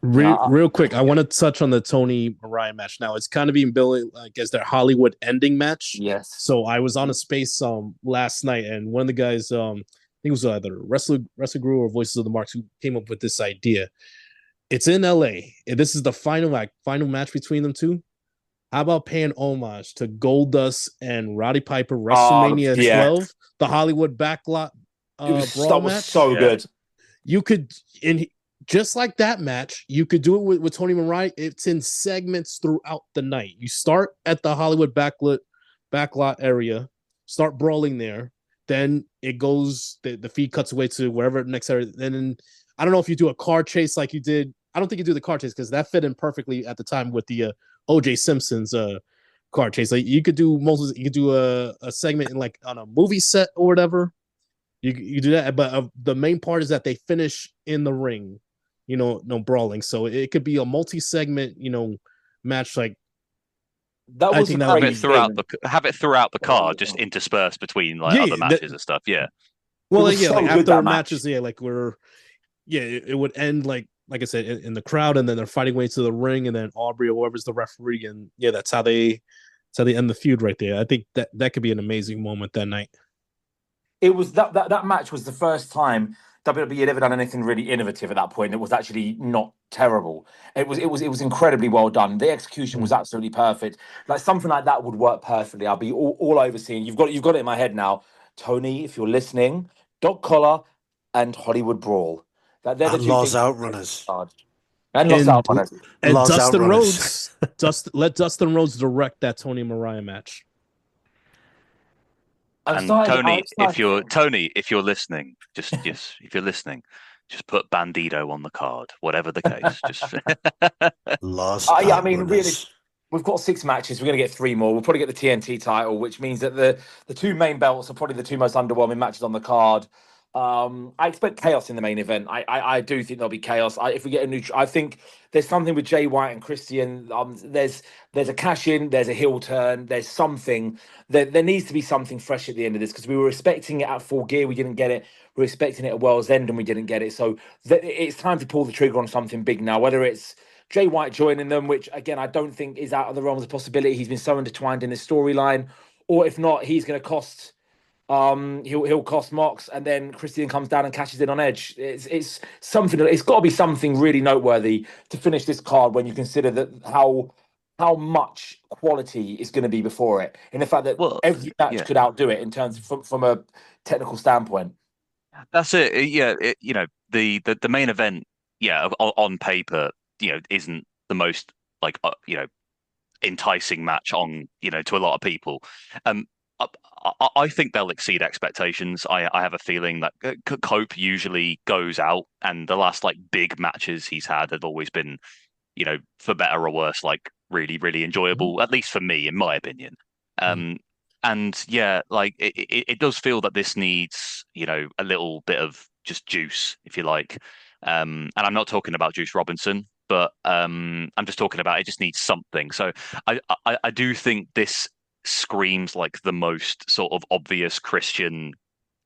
Real quick, I want to touch on the Tony Mariah match. Now it's kind of being billed like as their Hollywood ending match. Yes. So I was on a space last night, and one of the guys, I think it was either Wrestle Guru or Voices of the Marks, who came up with this idea. It's in LA, and this is the final match between them two. How about paying homage to Goldust and Roddy Piper, WrestleMania 12, the Hollywood backlot brawl match? So good. You could, just like that match, you could do it with Tony Mariah. It's in segments throughout the night. You start at the Hollywood backlot area, start brawling there. Then it goes, the feed cuts away to wherever next area. Then I don't know if you do a car chase like you did. I don't think you do the car chase because that fit in perfectly at the time with the O.J. Simpson's car chase. Like you could do a segment in like on a movie set or whatever. You do that, but the main part is that they finish in the ring. no brawling. So it could be a multi-segment, match. Like that was have it throughout the card, just interspersed between like other matches and stuff. Yeah. Well, like, like after matches, like it would end like I said in the crowd, and then they're fighting way to the ring, and then Aubrey or whoever's the referee, and that's how they end the feud right there. I think that could be an amazing moment that night. It was that match was the first time WWE had ever done anything really innovative at that point. It was actually not terrible. It was incredibly well done. The execution was absolutely perfect. Like something like that would work perfectly. I'll be all over seeing. You've got it in my head now, Tony. If you're listening, Dog Collar and Hollywood Brawl. They're the two Lost Outrunners. And Lost Outrunners. And Dustin Rhodes. Let Dustin Rhodes direct that Tony Mariah match. And Tony, if you're listening, just if you're listening, just put Bandito on the card, whatever the case. Just I mean, really, we've got 6 matches. We're going to get 3 more. We'll probably get the TNT title, which means that the 2 main belts are probably the 2 most underwhelming matches on the card. I expect chaos in the main event. I do think there'll be chaos. If we get I think there's something with Jay White and Christian. There's a cash in, there's a heel turn, there's something. There needs to be something fresh at the end of this, because we were expecting it at Full Gear, we didn't get it. We were expecting it at World's End, and we didn't get it. So it's time to pull the trigger on something big now. Whether it's Jay White joining them, which again I don't think is out of the realms of possibility. He's been so intertwined in this storyline, or if not, he's going to cost. He'll cost Mox, and then Christian comes down and cashes in on Edge. It's something. It's got to be something really noteworthy to finish this card when you consider that how much quality is going to be before it, and the fact that every match could outdo it in terms from a technical standpoint. That's it. Yeah, the main event. Yeah, on paper, isn't the most like enticing match on to a lot of people. I think they'll exceed expectations. I have a feeling that Cope usually goes out, and the last like big matches he's had have always been, for better or worse, like really, really enjoyable, at least for me, in my opinion. And yeah, like it does feel that this needs, a little bit of just juice, if you like. And I'm not talking about Juice Robinson, but I'm just talking about it just needs something. So I do think this screams like the most sort of obvious Christian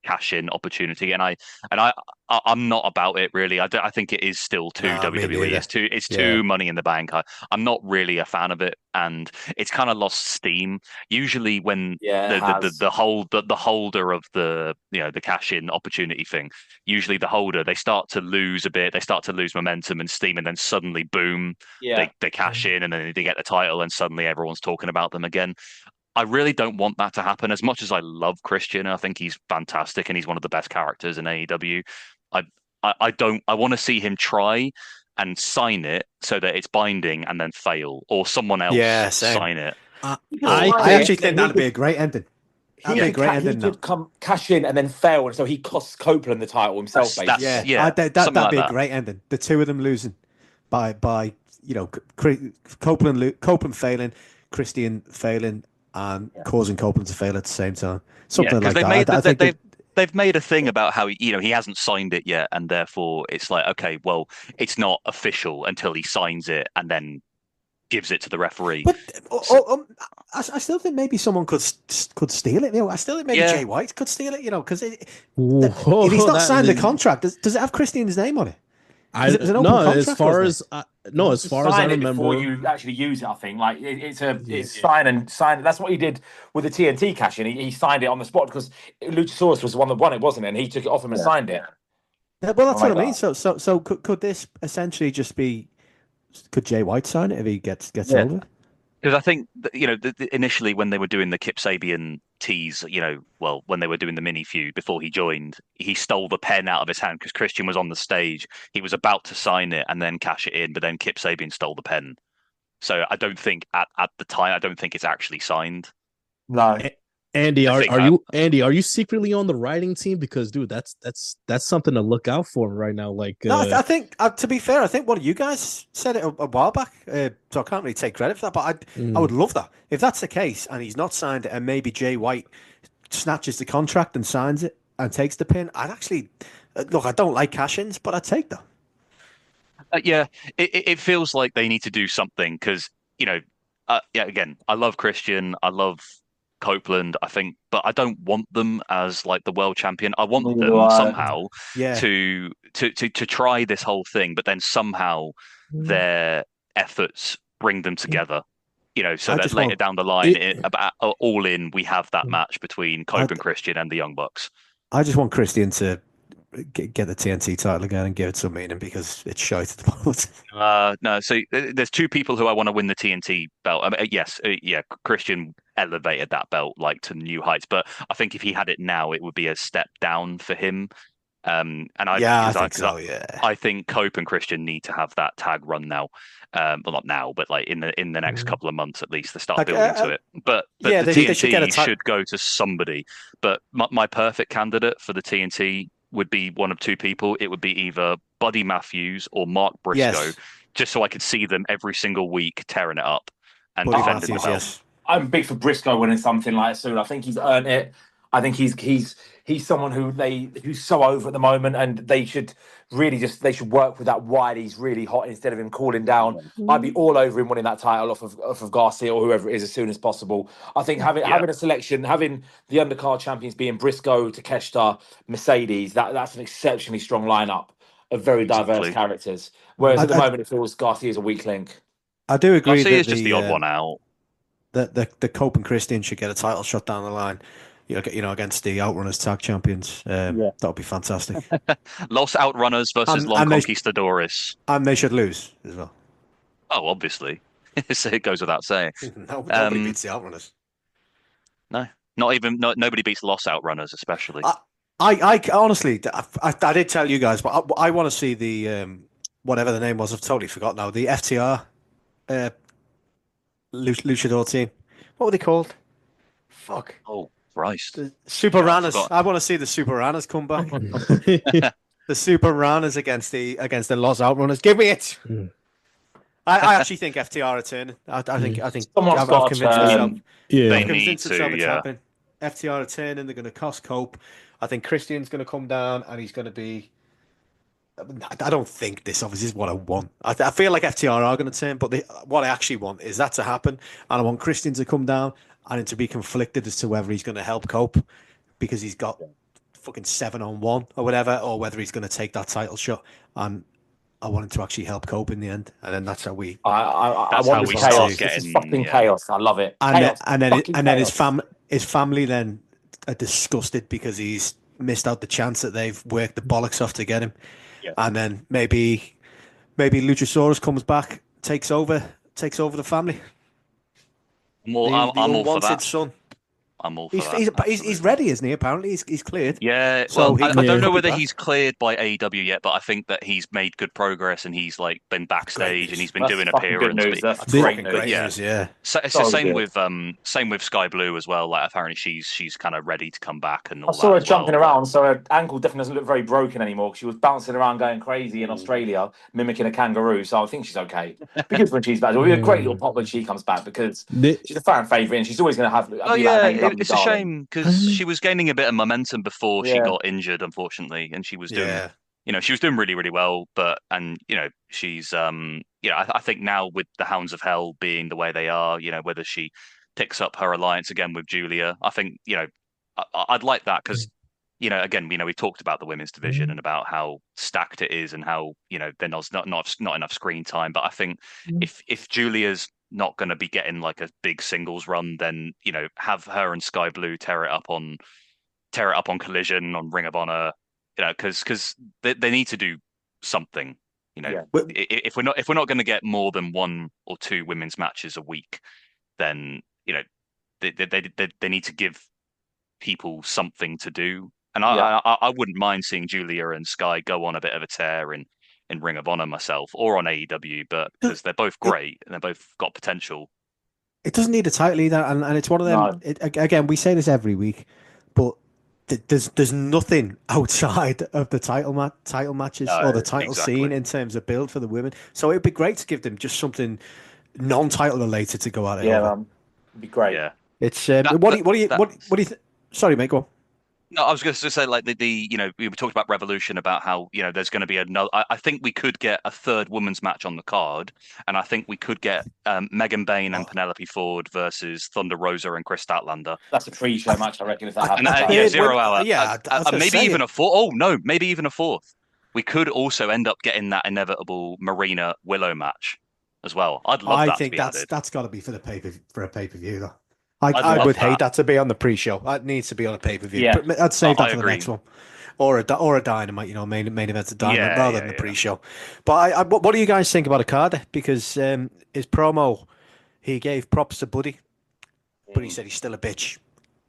cash-in opportunity, and I'm not about it really. I think it is still too WWE. It's too Money in the Bank. I'm not really a fan of it, and it's kind of lost steam. Usually, when the holder of the the cash-in opportunity thing, usually the holder, they start to lose a bit. They start to lose momentum and steam, and then suddenly, boom, they cash in, and then they get the title, and suddenly everyone's talking about them again. I really don't want that to happen. As much as I love Christian, I think he's fantastic and he's one of the best characters in AEW. I want to see him try and sign it so that it's binding and then fail, or someone else sign it. I actually think that'd be a great ending. That'd be a great ending. He could come cash in and then fail, and so he costs Copeland the title himself. That'd be a great ending. The two of them losing by Copeland failing, Christian failing, and causing Copeland to fail at the same time. Something like that. They've made a thing about how he hasn't signed it yet, and therefore it's like, okay, well, it's not official until he signs it and then gives it to the referee. But I still think maybe someone could steal it. I still think maybe Jay White could steal it. Because if he's not signed the contract, does it have Christian's name on it? As far as I remember, before you actually use it, I think it's sign and sign. That's what he did with the TNT cash in. He signed it on the spot because Luchasaurus was the one that won it, wasn't it? And he took it off him and signed it. Yeah, well, that's what I mean. So could this essentially just be? Could Jay White sign it if he gets over? Because I think initially when they were doing the Kip Sabian tease, when they were doing the mini feud before he joined, he stole the pen out of his hand because Christian was on the stage. He was about to sign it and then cash it in, but then Kip Sabian stole the pen. So I don't think at the time, I don't think it's actually signed. No. Andy, are you secretly on the writing team? Because dude, that's something to look out for right now. I think to be fair, I think one of you guys said it a while back, so I can't really take credit for that. But I would love that if that's the case, and he's not signed it, and maybe Jay White snatches the contract and signs it and takes the pin. I'd actually look. I don't like cash-ins, but I'd take that. Yeah, it feels like they need to do something because, yeah, again, I love Christian, I love Copeland, I think, but I don't want them as like the world champion. I want them somehow to try this whole thing, but then somehow their efforts bring them together. So that later down the line, about All In, we have that match between Cope and Christian and the Young Bucks. I just want Christian to get the TNT title again and give it some meaning because it's shite at the moment. No, so there's two people who I want to win the TNT belt. I mean, yes, yeah, Christian elevated that belt like to new heights, but I think if he had it now, it would be a step down for him. I think Cope and Christian need to have that tag run now. Well, not now, but like in the next couple of months at least to start building to it. But the TNT should go to somebody. But my perfect candidate for the TNT would be one of two people. It would be either Buddy Matthews or Mark Briscoe, just so I could see them every single week tearing it up and defending the belt. Yes. I'm big for Briscoe winning something like that soon. I think he's earned it. I think he's someone who's so over at the moment, and they should work with that wide. He's really hot instead of him cooling down. I'd be all over him winning that title off of Garcia or whoever it is as soon as possible. I think having a selection, having the undercard champions being Briscoe, Takeshita, Mercedes, that's an exceptionally strong lineup of very diverse characters. Whereas at the moment it feels Garcia's a weak link. I do agree. Garcia's just the odd one out. The Cope and Christian should get a title shot down the line. Against the Outrunners tag champions. That would be fantastic. Los Outrunners versus Los Conquistadores. And they should lose as well. Oh, obviously. It goes without saying. Nobody beats the Outrunners. No, nobody beats Los Outrunners, especially. I honestly, I did tell you guys, but I want to see the, whatever the name was, I've totally forgot now, the FTR Luchador team. What were they called? Fuck. Oh. Christ. The Super Ranas. I want to see the Super Ranas come back. The Super Ranas against the Los Outrunners. Give me it. I actually think FTR are turning. I think I've convinced myself. They need to. Happening. FTR are turning. They're going to cost Cope. I think Christian's going to come down and he's going to be. I don't think this obviously is what I want. I feel like FTR are going to turn, but what I actually want is that to happen, and I want Christian to come down and to be conflicted as to whether he's going to help Cope because he's got fucking 7-on-1 or whatever, or whether he's going to take that title shot. And I want him to actually help Cope in the end, and then that's how we. I want this chaos. This is fucking chaos. I love it. And then his family then are disgusted because he's missed out the chance that they've worked the bollocks off to get him. Yeah. And then maybe Luchasaurus comes back, takes over the family. I'm all for that. Son. I'm all for that. He's ready, isn't he? Apparently, he's cleared. Yeah. So well, I don't know whether he's cleared by AEW yet, but I think that he's made good progress and he's like been backstage and he's been doing appearances. That's great news. Yeah. So it's the same with Sky Blue as well. Like apparently she's kind of ready to come back and all that. I saw her jumping around, so her ankle definitely doesn't look very broken anymore. She was bouncing around going crazy in Australia, mimicking a kangaroo. So I think she's okay. Because when she's back, it'll be a great little pop when she comes back because she's a fan favourite and she's always going to have. It's a shame because she was gaining a bit of momentum before she got injured, unfortunately, and she was doing, she was doing really, really well. But she's, I think now with the Hounds of Hell being the way they are, whether she picks up her alliance again with Julia, I think, I'd like that because, again, we've talked about the women's division and about how stacked it is and how there's not enough screen time. But I think if Julia's not going to be getting like a big singles run, then have her and Sky Blue tear it up on Collision, on Ring of Honor, because they need to do something. If we're not going to get more than 1 or 2 women's matches a week, then they need to give people something to do. And I wouldn't mind seeing Julia and Sky go on a bit of a tear in Ring of Honor myself or on AEW, but because they're both great and they've both got potential. It doesn't need a title either, and it's one of them. Again, we say this every week, but there's nothing outside of the title matches or the title scene in terms of build for the women. So it'd be great to give them just something non-title related to go at it. Yeah, it'd be great. Yeah, it's what do you? Sorry, mate, go on. No, I was going to say like we were talking about Revolution about how there's going to be another. I think we could get a third women's match on the card, and I think we could get Megan Bayne and Penelope Ford versus Thunder Rosa and Chris Statlander. That's a pre-show match, I reckon, if that happens. And 0 hour. Yeah, maybe even a fourth. Oh no, maybe even a fourth. We could also end up getting that inevitable Marina Willow match as well. I'd love that. I think that's got to be for a pay-per-view though. I would hate that to be on the pre-show. That needs to be on a pay-per-view. Yeah. I'd save that for the next one, or a Dynamite. Main event's a Dynamite rather than the pre-show. But what do you guys think about Okada? Because his promo, he gave props to Buddy, but he said he's still a bitch,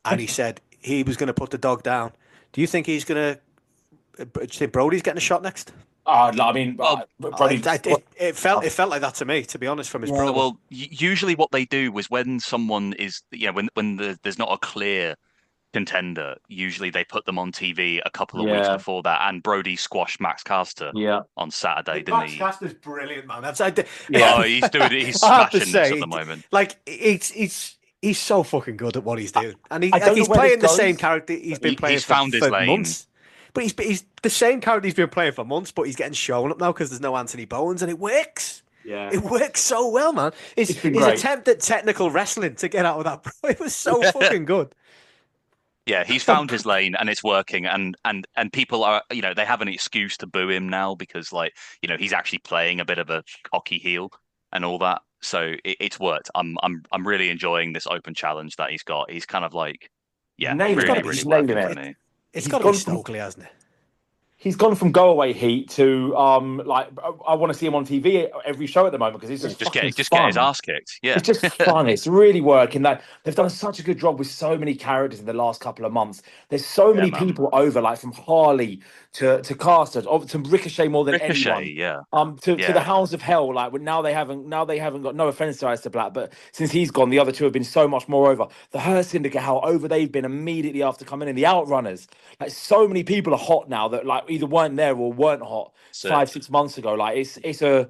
and he said he was going to put the dog down. Do you think he's going to? Do you think Brody's getting a shot next? I mean, Brody, it felt like that to me, to be honest, from his promo. Well, usually what they do is when someone is, when there's not a clear contender, usually they put them on TV a couple of weeks before that. And Brody squashed Max Caster on Saturday, didn't he? Max Caster's brilliant, man. Oh, he's smashing this at the moment. Like he's so fucking good at what he's doing, and he's playing the same character he's been playing for months. But he's the same character he's been playing for months, but he's getting shown up now because there's no Anthony Bowens, and it works. Yeah, it works so well, man. His attempt at technical wrestling to get out of that, it was so fucking good. Yeah, he's found his lane and it's working, and people are, they have an excuse to boo him now because he's actually playing a bit of a cocky heel and all that. So it's worked. I'm really enjoying this open challenge that he's got. He's kind of like, really working for me. It's got to be Stokely, hasn't it? He's gone from go away heat to I want to see him on TV every show at the moment because he's just get his ass kicked. Yeah, it's just fun. It's really working. That they've done such a good job with so many characters in the last couple of months. There's so many people over, like from Harley to Caster, to Ricochet more than anyone. To the Hounds of Hell. Like now they haven't got, no offense to Aleister Black, but since he's gone, the other two have been so much more over. The Her Syndicate, how over they've been immediately after coming in. The Outrunners, like so many people are hot now that like either weren't there or weren't hot 5-6 months ago. Like it's a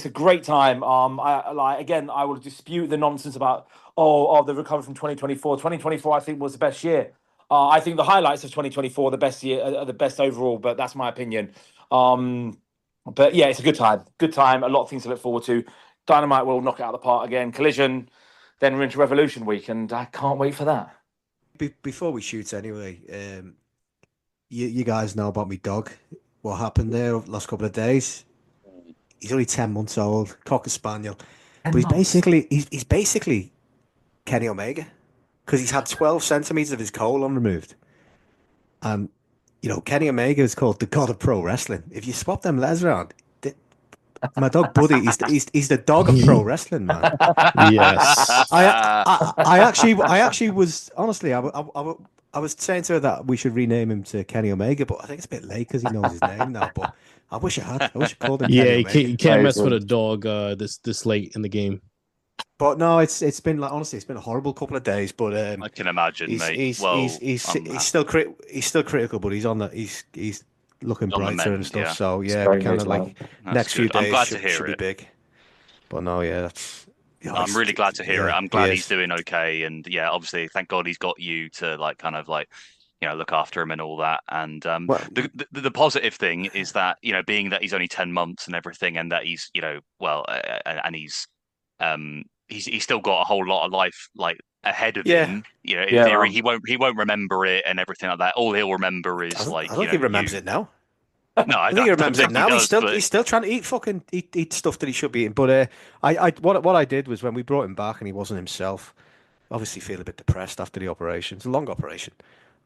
great time. I will dispute the nonsense about the recovery from 2024. 2024 I think was the best year. I think the highlights of 2024 the best year, are the best overall, but that's my opinion. But yeah, it's a good time. Good time. A lot of things to look forward to. Dynamite will knock it out of the park again. Collision, then we're into Revolution week, and I can't wait for that. Before we shoot anyway, you guys know about me dog. What happened there over the last couple of days? He's only 10 months old, Cocker Spaniel. But he's basically Kenny Omega. Because he's had 12 centimeters of his colon removed. And, Kenny Omega is called the god of pro wrestling. If you swap them letters around, my dog Buddy, he's the dog of pro wrestling, man. Yes. I actually was, honestly, I was saying to her that we should rename him to Kenny Omega, but I think it's a bit late because he knows his name now. But I wish I had. I wish I called him Kenny Omega. You can't mess with a dog this late in the game. But no, it's been like, honestly, it's been a horrible couple of days. But I can imagine, mate. He's still critical, but he's on the he's looking brighter and stuff. Yeah. So yeah, kind of like next few days should be big. But no, that's. I'm really glad to hear it. I'm glad he's doing okay, and obviously, thank God he's got you to look after him and all that. And the positive thing is that being that he's only 10 months and everything, and that he's and he's still got a whole lot of life ahead of him. In theory, he won't remember it and everything like that. All he'll remember is I don't think he remembers it now. No, I think he remembers it now. He's still trying to eat stuff that he should be eating. But what I did was when we brought him back and he wasn't himself, obviously feel a bit depressed after the operation. It's a long operation.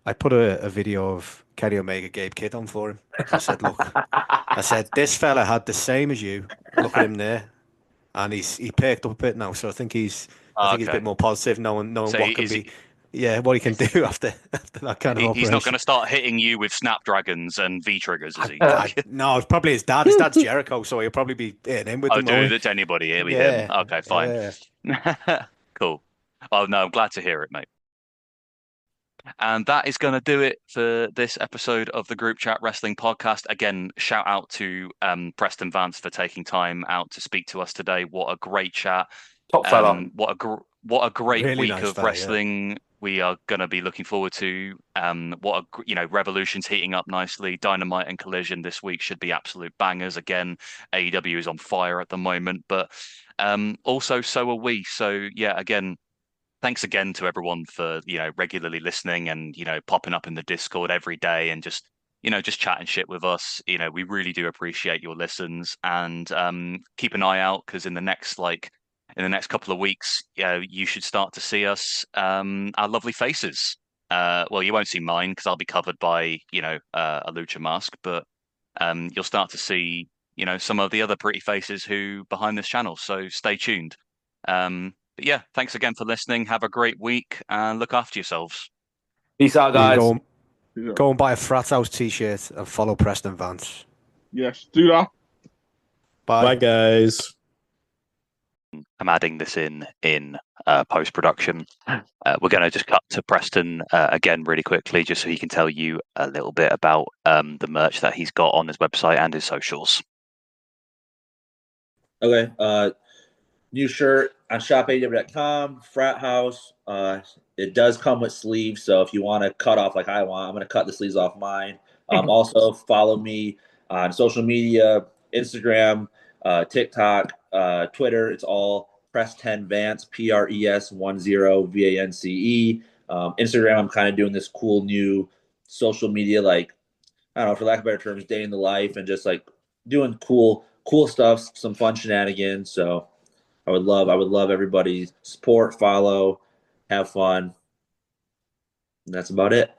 I put a video of Kenny Omega Gabe Kidd on for him. I said, look, this fella had the same as you. Look at him there. And he perked up a bit now, so I think he's a bit more positive, knowing so what can be. What he can do after that kind of operation. He's not going to start hitting you with snapdragons and V-triggers, is he? No, it's probably his dad. His dad's Jericho, so he'll probably be hitting him with them. Oh, do it to anybody. Here we him. Okay, fine. Yeah. Cool. Well, no, I'm glad to hear it, mate. And that is going to do it for this episode of the Group Chat Wrestling Podcast. Again, shout out to Preston Vance for taking time out to speak to us today. What a great chat. Top fella. What a great really week of wrestling we are going to be looking forward to Revolution's heating up nicely. Dynamite and Collision this week should be absolute bangers. Again, AEW is on fire at the moment, but also so are we. So yeah, again, thanks again to everyone for regularly listening and popping up in the Discord every day and just chatting shit with us. We really do appreciate your listens, and keep an eye out, because in the next couple of weeks, you should start to see us, our lovely faces. Well, you won't see mine because I'll be covered by a lucha mask, but you'll start to see some of the other pretty faces who behind this channel. So stay tuned. But yeah, thanks again for listening. Have a great week and look after yourselves. Peace out, guys. Go and buy a Frat House t-shirt and follow Preston Vance. Yes, do that. Bye, guys. I'm adding this in post-production. We're going to just cut to Preston again really quickly, just so he can tell you a little bit about the merch that he's got on his website and his socials. Okay. New shirt on shopaew.com, Frat House. It does come with sleeves, so if you want to cut off like I want, I'm going to cut the sleeves off mine. Also, follow me on social media, Instagram, TikTok, Twitter. It's all Preston Vance, PRES10VANCE. Instagram, I'm kind of doing this cool new social media, like, I don't know, for lack of better terms, day in the life, and just like doing cool stuff, some fun shenanigans. So I would love everybody's support, follow, have fun. And that's about it.